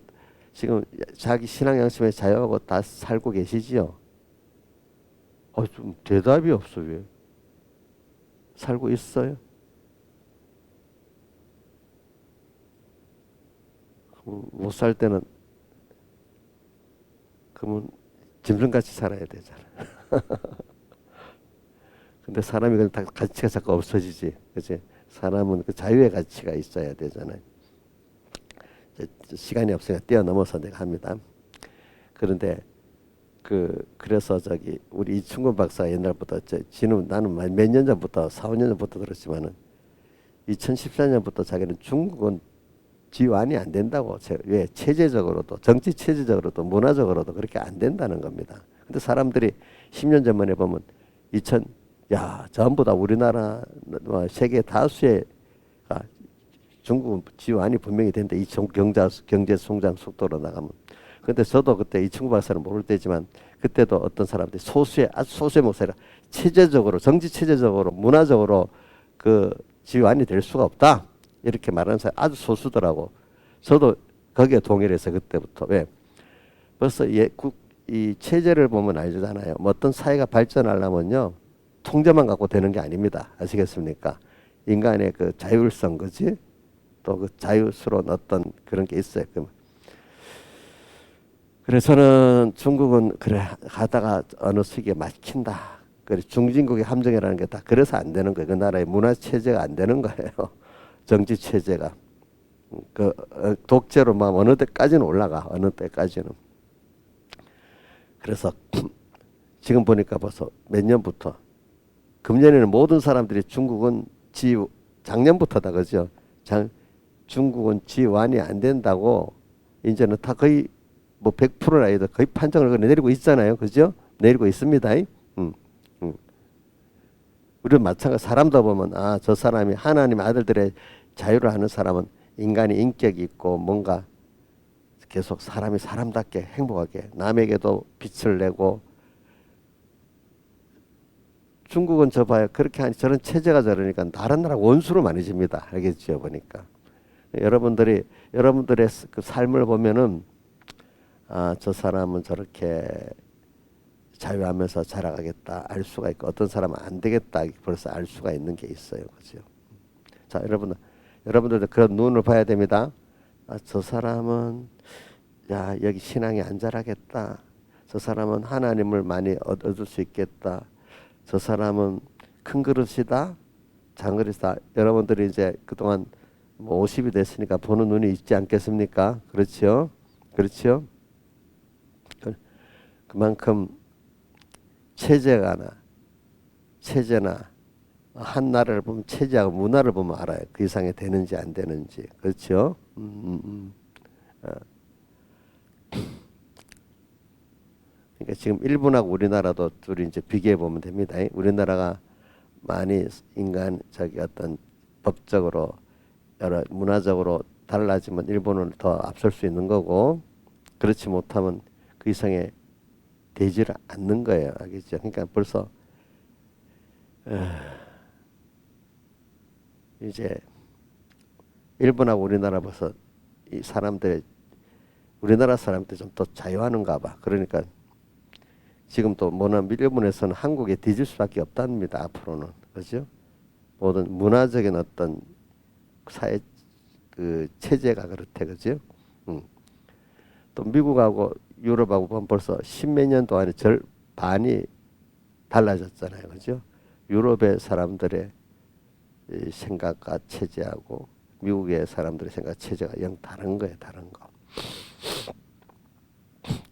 지금 자기 신앙 양심에 자유하고 다 살고 계시지요? 좀 대답이 없어. 왜? 살고 있어요? 못 살 때는 그러면 짐승같이 살아야 되잖아. 근데 사람이 그냥 다 가치가 자꾸 없어지지. 그치? 사람은 그 자유의 가치가 있어야 되잖아요. 시간이 없으니까 뛰어넘어서 내가 합니다. 그런데 그래서 저기 우리 이충근 박사가 옛날부터 지금 나는 몇 년 전부터 4, 5년 전부터 들었지만은 2014년부터 자기는 중국은 지원이 안 된다고. 왜? 체제적으로도 정치 체제적으로도 문화적으로도 그렇게 안 된다는 겁니다. 근데 사람들이 10년 전만 해보면 전부 다 우리나라 세계 다수의 중국은 지원이 분명히 된다. 이 경제 성장 속도로 나가면. 근데 저도 그때 이충구 박사는 모를 때지만 그때도 어떤 사람들이 아주 소수의 목소리가 체제적으로 정치 체제적으로 문화적으로 그 지원이 될 수가 없다. 이렇게 말하는 사람이 아주 소수더라고. 저도 거기에 동의를 해서 그때부터. 왜? 벌써 이 체제를 보면 알잖아요. 뭐 어떤 사회가 발전하려면요, 통제만 갖고 되는 게 아닙니다. 아시겠습니까? 인간의 그 자율성, 그지? 또 그 자유스러운 어떤 그런 게 있어요. 그래서는 중국은 그래 가다가 어느 시기에 막힌다. 그래 중진국의 함정이라는 게 다 그래서 안 되는 거예요. 그 나라의 문화 체제가 안 되는 거예요. 정치 체제가 독재로 막 어느 때까지는 올라가 어느 때까지는. 그래서 지금 보니까 벌써 몇 년부터 금년에는 모든 사람들이 중국은 작년부터다 그죠? 중국은 지완이 안 된다고 이제는 다 거의 뭐 100%는 아니도 거의 판정을 내리고 있잖아요. 그죠? 내리고 있습니다. 우리는 마찬가지 사람도 보면 저 사람이 하나님의 아들들의 자유를 하는 사람은 인간이 인격이 있고 뭔가 계속 사람이 사람답게 행복하게 남에게도 빛을 내고 중국은 저 봐요. 그렇게 하니 저런 체제가 저러니까 다른 나라 원수로 많이 집니다. 알겠죠? 보니까. 여러분들의 그 삶을 보면은 저 사람은 저렇게 자유하면서 자라가겠다 알 수가 있고 어떤 사람은 안 되겠다 벌써 알 수가 있는 게 있어요. 그죠? 자, 여러분들도 그런 눈을 봐야 됩니다. 저 사람은 여기 신앙이 안 자라겠다. 저 사람은 하나님을 많이 얻을 수 있겠다. 저 사람은 큰 그릇이다. 장그릇이다. 여러분들이 이제 그동안 뭐 50이 됐으니까 보는 눈이 있지 않겠습니까? 그렇죠? 그렇죠? 그만큼 체제나 한 나라를 보면 체제하고 문화를 보면 알아요. 그 이상이 되는지 안 되는지. 그렇죠? 그러니까 지금 일본하고 우리나라도 둘이 이제 비교해 보면 됩니다. 우리나라가 많이 어떤 법적으로 여러 문화적으로 달라지면 일본은 더 앞설 수 있는 거고 그렇지 못하면 그 이상의 되지를 않는 거예요. 알겠죠? 그러니까 벌써 이제 일본하고 우리나라 벌써 이 사람들 우리나라 사람들 좀 더 자유하는가 봐. 그러니까 지금 또 뭐는 일본에서는 한국에 뒤질 수밖에 없답니다. 앞으로는 그렇죠? 모든 문화적인 어떤 사회 그 체제가 그렇대 그죠? 또 미국하고 유럽하고 보면 벌써 십몇 년 동안에 반이 달라졌잖아요. 그죠? 유럽의 사람들의 생각과 체제하고 미국의 사람들의 생각 체제가 영 다른 거예요. 다른 거.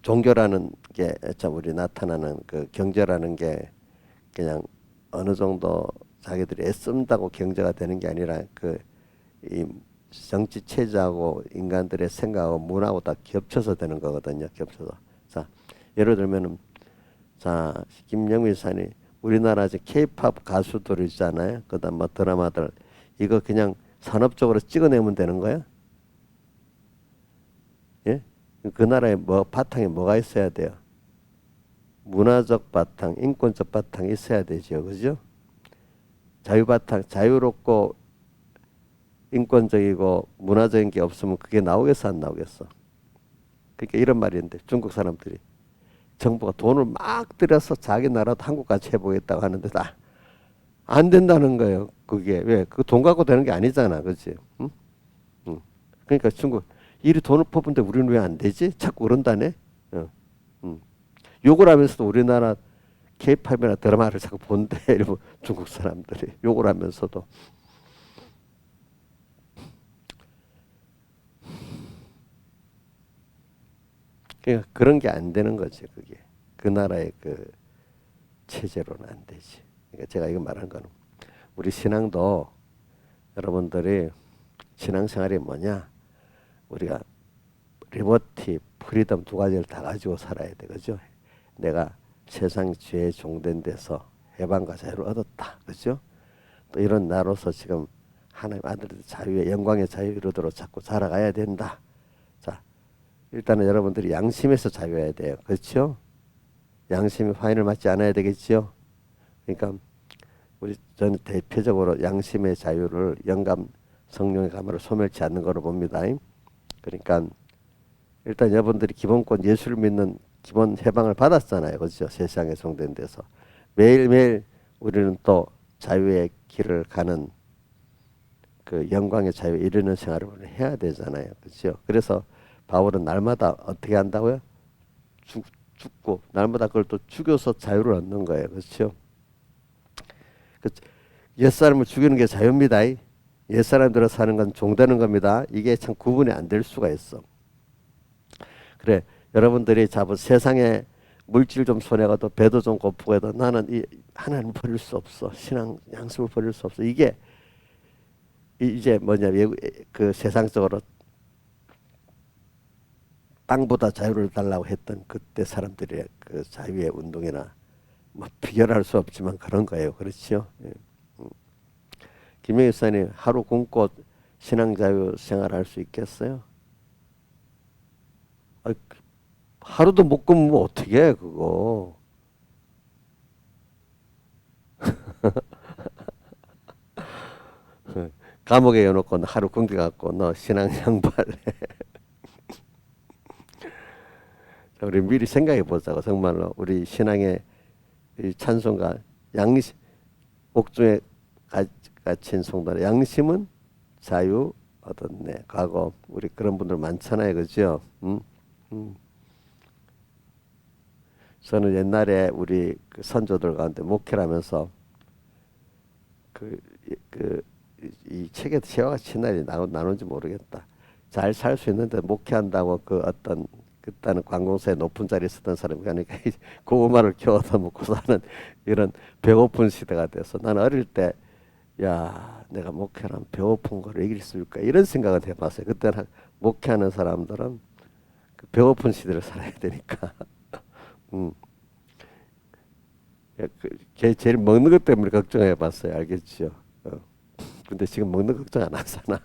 종교라는 게 참 우리 나타나는 그 경제라는 게 그냥 어느 정도 자기들이 애쓴다고 경제가 되는 게 아니라 이 정치 체제하고 인간들의 생각하고 문화하고 다 겹쳐서 되는 거거든요. 겹쳐서. 자, 예를 들면은 김영민 사님 우리나라 이제 K-팝 가수들 있잖아요. 그다음 뭐 드라마들 이거 그냥 산업적으로 찍어내면 되는 거야? 예? 그 나라에 바탕에 뭐가 있어야 돼요? 문화적 바탕, 인권적 바탕이 있어야 되죠. 그죠? 자유롭고 인권적이고 문화적인 게 없으면 그게 나오겠어 안 나오겠어? 그러니까 이런 말인데 중국 사람들이 정부가 돈을 막 들여서 자기 나라도 한국같이 해보겠다고 하는데 다 안 된다는 거예요. 그게 왜? 그 돈 갖고 되는 게 아니잖아, 그렇지? 응? 응. 그러니까 중국 이리 돈을 퍼부는데 우리는 왜 안 되지? 자꾸 그런다네. 욕을 하면서도 우리나라 K-팝이나 드라마를 자꾸 본대 일본 중국 사람들이 욕을 하면서도. 그러니까 그런 게 안 되는 거지 그게. 그 나라의 그 체제로는 안 되지. 그러니까 제가 이거 말하는 거는 우리 신앙도 여러분들이 신앙생활이 뭐냐? 우리가 리버티, 프리덤 두 가지를 다 가지고 살아야 돼. 그죠? 내가 세상 죄에 종된 데서 해방과 자유를 얻었다. 그죠? 또 이런 나로서 지금 하나님 아들의 자유의 영광의 자유 이루도록 자꾸 자라가야 된다. 자, 일단은 여러분들이 양심에서 자유해야 돼요. 그렇죠? 양심이 화인을 맞지 않아야 되겠죠? 그러니까 저는 대표적으로 양심의 자유를 영감 성령의 감화를 소멸치 않는 거로 봅니다. 그러니까 일단 여러분들이 기본권 예수를 믿는 기본 해방을 받았잖아요. 그렇죠? 세상에 종된 데서 매일매일 우리는 또 자유의 길을 가는 그 영광의 자유에 이르는 생활을 해야 되잖아요. 그렇죠? 그래서 바울은 날마다 어떻게 한다고요? 죽고 날마다 그걸 또 죽여서 자유를 얻는 거예요. 그렇죠? 그 옛사람을 죽이는 게 자유입니다. 옛사람대로 사는 건 종되는 겁니다. 이게 참 구분이 안 될 수가 있어. 그래, 여러분들이 잡은 세상에 물질 좀 손해가도 배도 좀 고프고 해도 나는 이 하나님을 버릴 수 없어. 신앙 양심을 버릴 수 없어. 이게 이제 뭐냐, 그 세상적으로 땅보다 자유를 달라고 했던 그때 사람들의 그 자유의 운동이나 뭐 비교할 수 없지만 그런 거예요. 그렇죠? 예. 김영희 목사님 하루 굶고 신앙 자유 생활할 수 있겠어요? 아, 하루도 못 굶으면 어떻게 해 그거? 감옥에 넣어놓고 하루 굶겨갖고 너 신앙 양보할래? 우리 미리 생각해 보자고. 정말로 우리 신앙의 이 찬송가 양심 옥중에 갇힌 송달 양심은 자유 얻었네. 과거 우리 그런 분들 많잖아요. 그죠? 저는 옛날에 우리 그 선조들 가운데 목회를 하면서 이 책에 제가 친날이 나눈지 모르겠다. 잘 살 수 있는데 목회한다고 그 어떤 그때는 관공서에 높은 자리에 있었던 사람이 그러니까 고구마를 키워서 먹고 사는 이런 배고픈 시대가 돼서 나는 어릴 때 야 내가 목회하면 배고픈 거를 이길 수 있을까 이런 생각을 해봤어요. 그때는 목회하는 사람들은 그 배고픈 시대를 살아야 되니까 음. 제일 먹는 것 때문에 걱정해봤어요. 알겠죠? 근데 지금 먹는 거 걱정 안 하잖아.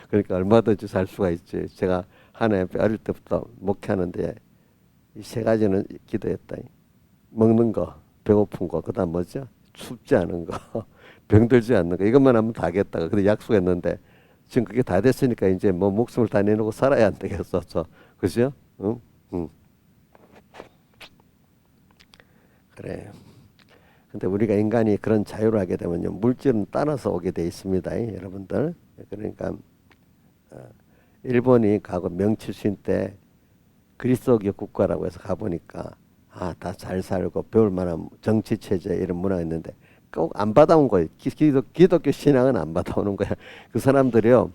그러니까 얼마든지 살 수가 있지. 제가 하나님 어릴 때부터 목회하는데 이 세 가지는 기도했다. 먹는 거, 배고픈 거, 그다음 뭐죠? 춥지 않은 거, 병들지 않는 거. 이것만 하면 다 하겠다고. 근데 약속했는데 지금 그게 다 됐으니까 이제 뭐 목숨을 다 내놓고 살아야 안 되겠어. 그죠? 응? 응. 그래. 근데 우리가 인간이 그런 자유를 하게 되면요, 물질은 따라서 오게 돼 있습니다, 여러분들. 그러니까 일본이 과거 명치신 때 그리스도교 국가라고 해서 가보니까 다 잘 살고 배울 만한 정치 체제 이런 문화가 있는데 꼭 안 받아온 거예요. 기독교 신앙은 안 받아오는 거야. 그 사람들이요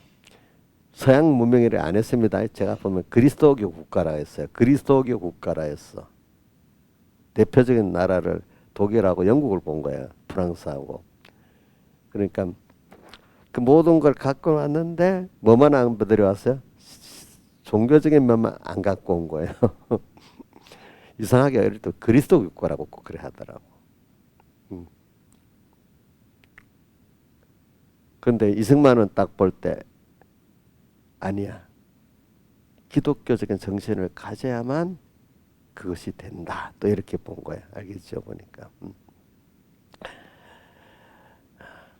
서양 문명이를 안 했습니다. 제가 보면 그리스도교 국가라 했어요. 그리스도교 국가라 했어. 대표적인 나라를 독일하고 영국을 본 거예요. 프랑스하고. 그러니까 그 모든 걸 갖고 왔는데 뭐만 안 들여왔어요? 종교적인 면만 안 갖고 온 거예요. 이상하게 어릴 때 그리스도 국가라고 꼭 그래 하더라고. 그런데 이승만은 딱 볼 때 아니야. 기독교적인 정신을 가져야만 그것이 된다. 또 이렇게 본 거야. 알겠죠? 보니까.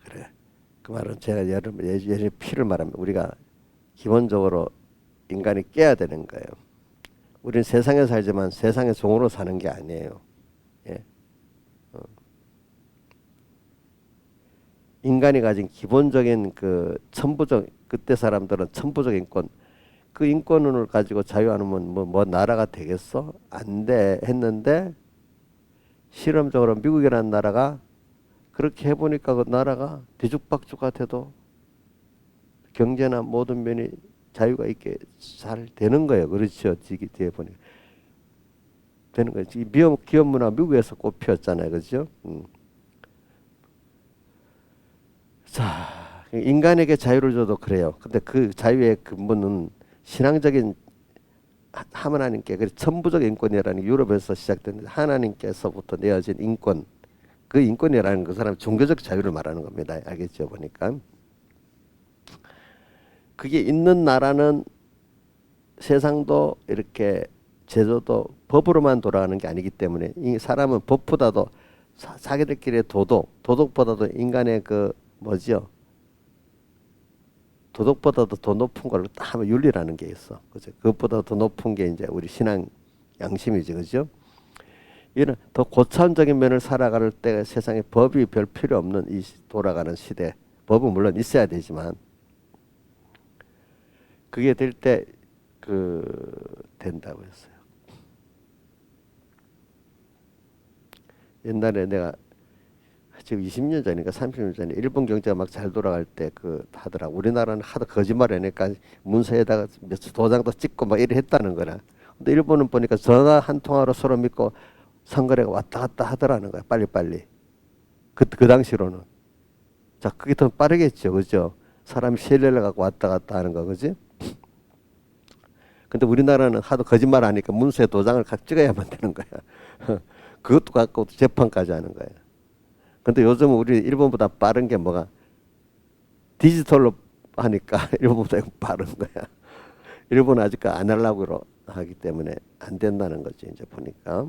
그래. 그 말은 제가 예전에 피를 말하면 우리가 기본적으로 인간이 깨야 되는 거예요. 우리는 세상에 살지만 세상의 종으로 사는 게 아니에요. 예. 인간이 가진 기본적인 그 천부적 그때 사람들은 천부적 인권 그 인권을 가지고 자유 안 하면 뭐 나라가 되겠어? 안 돼 했는데 실험적으로 미국이라는 나라가 그렇게 해보니까 그 나라가 뒤죽박죽 같아도 경제나 모든 면이 자유가 있게 잘 되는 거예요. 그렇죠. 뒤에 보니까 되는 거지. 기업 문화 미국에서 꽃피었잖아요. 그렇죠? 자, 인간에게 자유를 줘도 그래요. 근데 그 자유의 근본은 신앙적인 하나님께 그 천부적 인권이라는 유럽에서 시작된 하나님께서부터 내어진 인권 그 인권이라는 그 사람 종교적 자유를 말하는 겁니다. 알겠죠? 보니까 그게 있는 나라는 세상도 이렇게 제도도 법으로만 돌아가는 게 아니기 때문에 이 사람은 법보다도 자기들끼리의 도덕보다도 인간의 그 뭐죠? 도덕보다도 더 높은 걸로 딱 하면 윤리라는 게 있어. 그죠? 그것보다 더 높은 게 이제 우리 신앙 양심이지, 그죠? 이런 더 고차원적인 면을 살아갈 때 세상에 법이 별 필요 없는 이 돌아가는 시대, 법은 물론 있어야 되지만 그게 될 때 된다고 했어요. 옛날에 내가 지금 20년 전인가 30년 전에 일본 경제가 막 잘 돌아갈 때 하더라고. 우리나라는 하도 거짓말 하니까 문서에다가 몇 도장도 찍고 막 이래 했다는 거라. 근데 일본은 보니까 전화 한 통화로 서로 믿고 상거래가 왔다 갔다 하더라는 거야. 빨리빨리. 그 당시로는. 자, 그게 더 빠르겠죠. 그죠? 사람이 신뢰를 갖고 왔다 갔다 하는 거. 그지? 근데 우리나라는 하도 거짓말 하니까 문서에 도장을 각 찍어야만 되는 거야. 그것도 갖고 재판까지 하는 거야. 근데 요즘은 우리 일본보다 빠른 게 뭐가 디지털로 하니까 일본보다 빠른 거야. 일본은 아직 아날로그로 하기 때문에 안 된다는 거지 이제 보니까.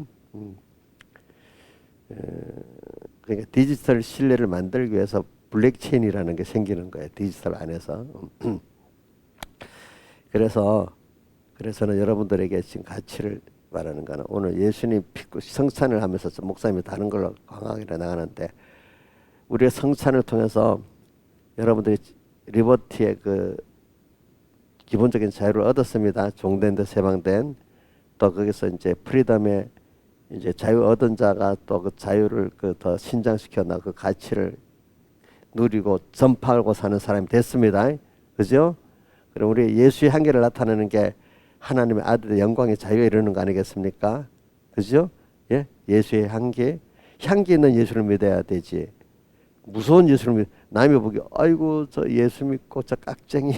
그러니까 디지털 신뢰를 만들기 위해서 블랙체인이라는 게 생기는 거예요. 디지털 안에서. 그래서는 여러분들에게 지금 가치를 말하는 거는 오늘 예수님 성찬을 하면서 목사님이 다른 걸로 강하게 나가는데 우리의 성찬을 통해서 여러분들이 리버티의 기본적인 자유를 얻었습니다. 종된 데 세방된 또 거기서 이제 프리덤의 이제 자유 얻은 자가 또 그 자유를 더 신장시켜 나 그 가치를 누리고 전파하고 사는 사람이 됐습니다. 그죠? 그럼 우리 예수의 한계를 나타내는 게 하나님의 아들의 영광의 자유에 이르는 거 아니겠습니까? 그죠? 예? 예수의 향기 있는 예수를 믿어야 되지. 무서운 예수를 남이 보기 아이고 저 예수 믿고 저 깍쟁이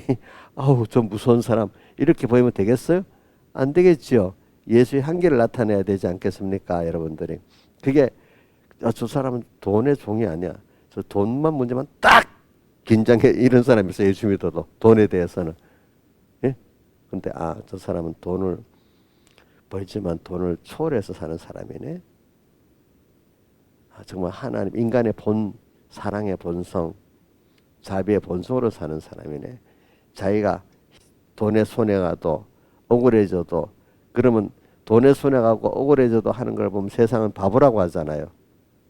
아우 저 무서운 사람 이렇게 보이면 되겠어요? 안 되겠지요. 예수의 한계를 나타내야 되지 않겠습니까? 여러분들이. 그게 저 사람은 돈의 종이 아니야. 저 돈만 문제만 딱 긴장해 이런 사람이 있어요. 예수 믿어도 돈에 대해서는. 예? 근데 저 사람은 돈을 벌지만 돈을 초월해서 사는 사람이네. 정말 하나님 인간의 사랑의 본성, 자비의 본성으로 사는 사람이네. 자기가 돈에 손해가도 억울해져도 그러면 돈에 손해가고 억울해져도 하는 걸 보면 세상은 바보라고 하잖아요.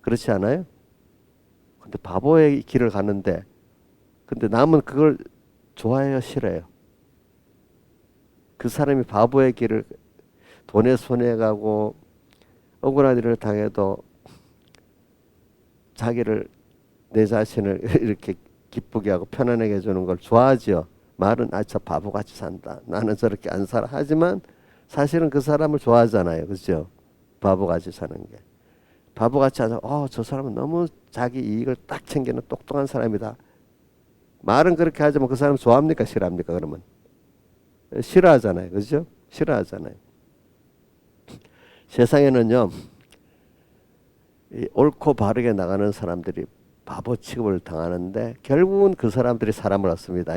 그렇지 않아요? 근데 바보의 길을 가는데 근데 남은 그걸 좋아해요, 싫어해요? 그 사람이 바보의 길을 돈에 손해가고 억울한 일을 당해도 자기를 내 자신을 이렇게 기쁘게 하고 편안하게 해주는 걸 좋아하죠. 말은 저 바보같이 산다. 나는 저렇게 안 살아. 하지만 사실은 그 사람을 좋아하잖아요. 그죠? 바보같이 사는 게. 바보같이 하자. 저 사람은 너무 자기 이익을 딱 챙기는 똑똑한 사람이다. 말은 그렇게 하지만 그 사람 좋아합니까? 싫어합니까? 그러면. 싫어하잖아요. 그죠? 싫어하잖아요. 세상에는요. 옳고 바르게 나가는 사람들이 바보 취급을 당하는데 결국은 그 사람들이 사람을 얻습니다.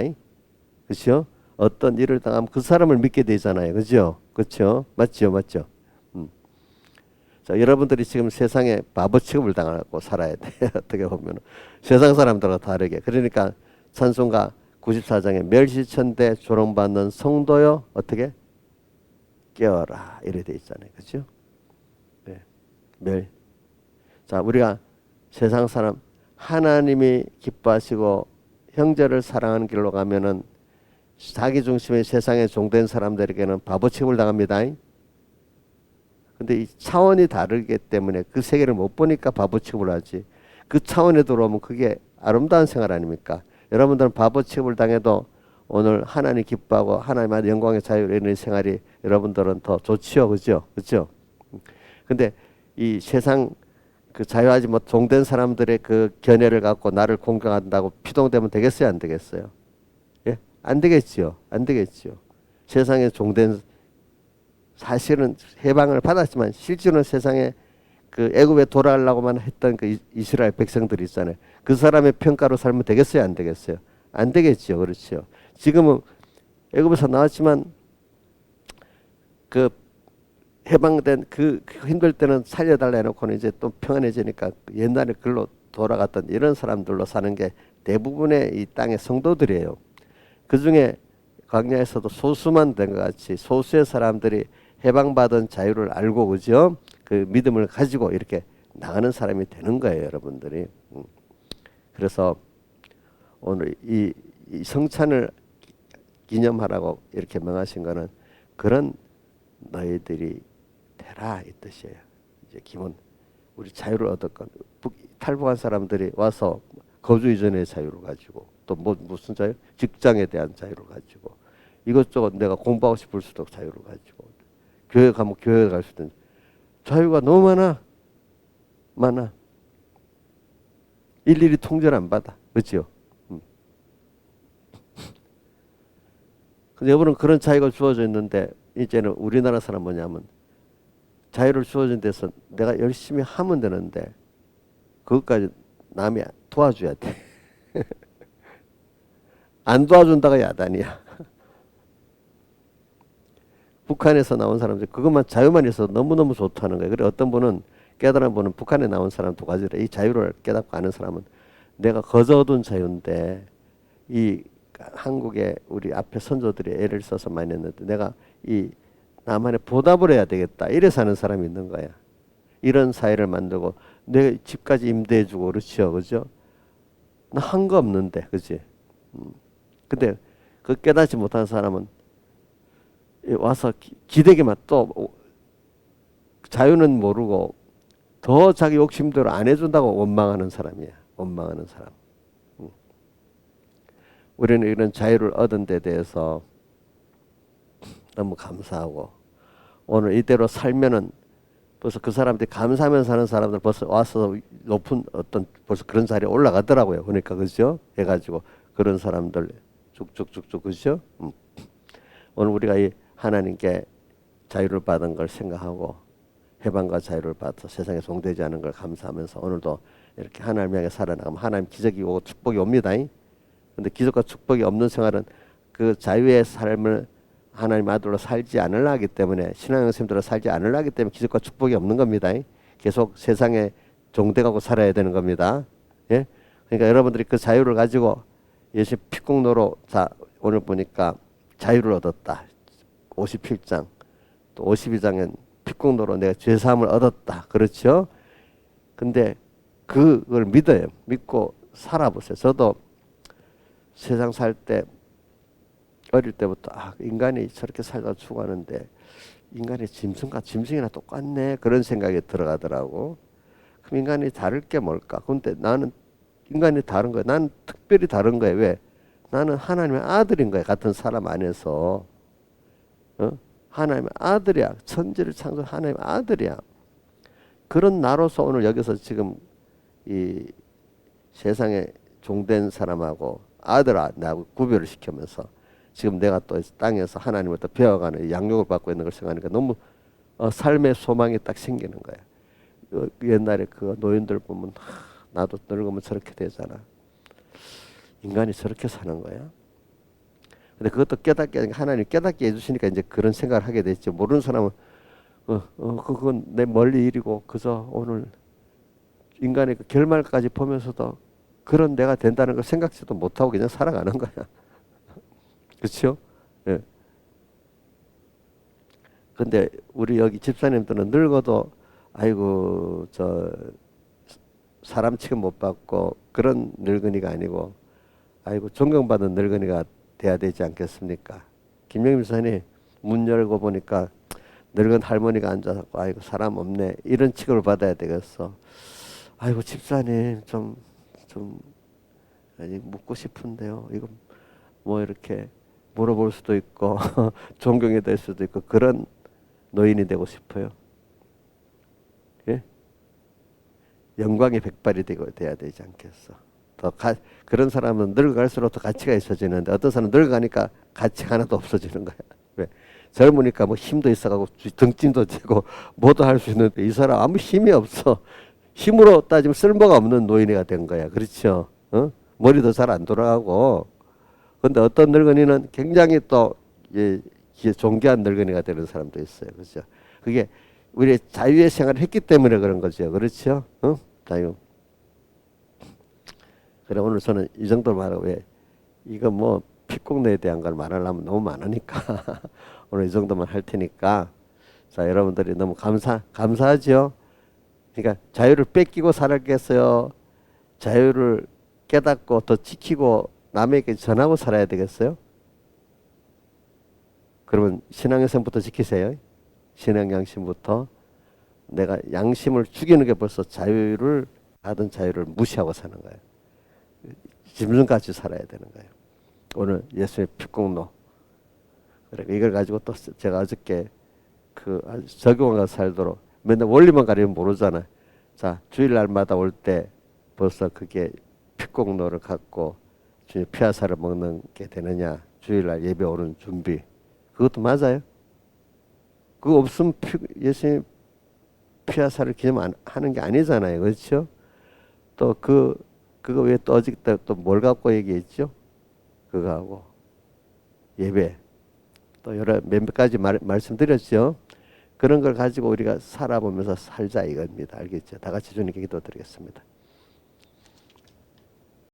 그렇죠? 어떤 일을 당하면 그 사람을 믿게 되잖아요. 그렇죠? 그렇죠? 맞죠? 자, 여러분들이 지금 세상에 바보 취급을 당하고 살아야 돼. 어떻게 보면 세상 사람들과 다르게. 그러니까 찬송가 94장에 멸시천대 조롱받는 성도여 어떻게 깨어라 이래 돼 있잖아요. 그렇죠? 네. 자, 우리가 세상 사람 하나님이 기뻐하시고 형제를 사랑하는 길로 가면은 자기 중심의 세상에 종된 사람들에게는 바보 취급을 당합니다. 근데 이 차원이 다르기 때문에 그 세계를 못 보니까 바보 취급을 하지. 그 차원에 들어오면 그게 아름다운 생활 아닙니까? 여러분들은 바보 취급을 당해도 오늘 하나님 기뻐하고 하나님의 영광의 자유를 이루는 생활이 여러분들은 더 좋지요. 그죠? 근데 이 세상 자유하지 못 종된 사람들의 그 견해를 갖고 나를 공경한다고 피동되면 되겠어요? 안 되겠어요? 예? 안 되겠지요. 세상에 종된 사실은 해방을 받았지만 실제로는 세상에 애굽에 돌아가려고만 했던 이스라엘 백성들이 있잖아요. 그 사람의 평가로 살면 되겠어요? 안 되겠어요? 안 되겠지요. 그렇죠. 지금은 애굽에서 나왔지만 해방된 힘들 때는 살려달라 해놓고는 이제 또 평안해지니까 옛날에 글로 돌아갔던 이런 사람들로 사는 게 대부분의 이 땅의 성도들이에요. 그 중에 광야에서도 소수만 된 것 같이 소수의 사람들이 해방받은 자유를 알고 그죠? 그 믿음을 가지고 이렇게 나가는 사람이 되는 거예요, 여러분들이. 그래서 오늘 이 성찬을 기념하라고 이렇게 명하신 거는 그런 너희들이 되라 이 뜻이에요. 이제 기본 우리 자유를 얻었건 탈북한 사람들이 와서 거주 이전의 자유를 가지고 또 무슨 자유? 직장에 대한 자유를 가지고 이것저것 내가 공부하고 싶을 수도 자유를 가지고 교회 가면 교회 갈 수도 자유가 너무 많아. 일일이 통제를 안 받아. 그렇죠? 근데 여러분은 그런 자유가 주어져 있는데 이제는 우리나라 사람 뭐냐면 자유를 주어진 데서 내가 열심히 하면 되는데 그것까지 남이 도와줘야 돼. 안 도와준다가 야단이야. 북한에서 나온 사람들 그것만 자유만 있어도 너무너무 좋다는 거예요. 그래 어떤 분은 깨달은 분은 북한에 나온 사람 두 가지래. 이 자유를 깨닫고 아는 사람은 내가 거저 얻은 자유인데 이 한국에 우리 앞에 선조들이 애를 써서 많이 했는데 내가 이 남한에 보답을 해야 되겠다. 이래 사는 사람이 있는 거야. 이런 사회를 만들고 내 집까지 임대해주고 그렇죠, 그죠? 나 한 거 없는데, 그지? 근데 그 깨닫지 못한 사람은 와서 기대기만 또 자유는 모르고 더 자기 욕심대로 안 해준다고 원망하는 사람이야. 원망하는 사람. 우리는 이런 자유를 얻은 데 대해서 너무 감사하고 오늘 이대로 살면은 벌써 그 사람들이 감사하면서 사는 사람들 벌써 와서 높은 어떤 벌써 그런 자리에 올라가더라고요. 그러니까 그죠? 해가지고 그런 사람들 쭉쭉쭉쭉 그죠? 오늘 우리가 이 하나님께 자유를 받은 걸 생각하고 해방과 자유를 받아 세상에 종되지 않은 걸 감사하면서 오늘도 이렇게 하나님 향해 살아나가면 하나님 기적이 오고 축복이 옵니다. 근데 기적과 축복이 없는 생활은 그 자유의 삶을 하나님 아들로 살지 않으려 하기 때문에 신앙의 선생님들로 살지 않으려 하기 때문에 기적과 축복이 없는 겁니다. 계속 세상에 종돼가고 살아야 되는 겁니다. 예? 그러니까 여러분들이 그 자유를 가지고 예수 피공로로 자 오늘 보니까 자유를 얻었다. 57장 또 52장엔 피공로로 내가 죄사함을 얻었다. 그렇죠? 근데 그걸 믿어요. 믿고 살아보세요. 저도 세상 살 때 어릴 때부터 인간이 저렇게 살다 죽었는데 인간이 짐승이나 똑같네 그런 생각이 들어가더라고. 그럼 인간이 다를 게 뭘까? 근데 나는 인간이 다른 거야. 나는 특별히 다른 거야. 왜? 나는 하나님의 아들인 거야. 같은 사람 안에서. 하나님의 아들이야. 천지를 창조한 하나님의 아들이야. 그런 나로서 오늘 여기서 지금 이 세상에 종된 사람하고 아들하고 구별을 시키면서 지금 내가 또 땅에서 하나님을 또 배워가는 양육을 받고 있는 걸 생각하니까 너무 삶의 소망이 딱 생기는 거야. 옛날에 그 노인들 보면 나도 늙으면 저렇게 되잖아. 인간이 저렇게 사는 거야. 근데 그것도 깨닫게 하나님 깨닫게 해주시니까 이제 그런 생각을 하게 됐지. 모르는 사람은 그건 내 멀리 일이고 그저 오늘 인간의 그 결말까지 보면서도 그런 내가 된다는 걸 생각지도 못하고 그냥 살아가는 거야. 그렇죠? 예. 근데 우리 여기 집사님들은 늙어도 아이고 저 사람 취급 못 받고 그런 늙은이가 아니고 아이고 존경받은 늙은이가 돼야 되지 않겠습니까? 김영임 선생님 문 열고 보니까 늙은 할머니가 앉아서 아이고 사람 없네 이런 취급을 받아야 되겠어. 아이고 집사님 좀 아니 묻고 싶은데요. 이거 뭐 이렇게 물어볼 수도 있고 존경이 될 수도 있고 그런 노인이 되고 싶어요. 예? 영광의 백발이 돼야 되지 않겠어. 그런 사람은 늙어갈수록 더 가치가 있어지는데 어떤 사람은 늙어가니까 가치가 하나도 없어지는 거야. 왜? 젊으니까 뭐 힘도 있어가고 등짐도 지고 뭐도 할 수 있는데 이 사람 아무 힘이 없어. 힘으로 따지면 쓸모가 없는 노인이가 된 거야. 그렇죠? 머리도 잘 안 돌아가고. 근데 어떤 늙은이는 굉장히 또 존귀한 늙은이가 되는 사람도 있어요. 그렇죠? 그게 우리 자유의 생활을 했기 때문에 그런 거죠. 그렇죠? 자유. 그래 오늘 저는 이 정도 말하고 왜 이거 뭐 피공로에 대한 걸 말하려면 너무 많으니까 오늘 이 정도만 할 테니까 자, 여러분들이 너무 감사하죠? 그러니까 자유를 뺏기고 살았겠어요? 자유를 깨닫고 더 지키고 남에게 전하고 살아야 되겠어요? 그러면 신앙생부터 지키세요. 신앙 양심부터. 내가 양심을 죽이는 게 벌써 자유를 받은 자유를 무시하고 사는 거예요. 짐승같이 살아야 되는 거예요. 오늘 예수의 피공로. 그러니까 이걸 가지고 또 제가 어저께 그 적용하고 살도록 맨날 원리만 가리면 모르잖아요. 자, 주일날마다 올 때 벌써 그게 피공로를 갖고 주님 피하사를 먹는 게 되느냐. 주일날 예배 오는 준비. 그것도 맞아요. 그거 없으면 예수님 피하사를 기념 안 하는 게 아니잖아요. 그렇죠? 또 그거 왜 또 어저께 또 뭘 갖고 얘기했죠? 그거하고 예배 또 여러 몇몇 가지 말씀드렸죠. 그런 걸 가지고 우리가 살아보면서 살자 이겁니다. 알겠죠? 다 같이 주님께 기도드리겠습니다.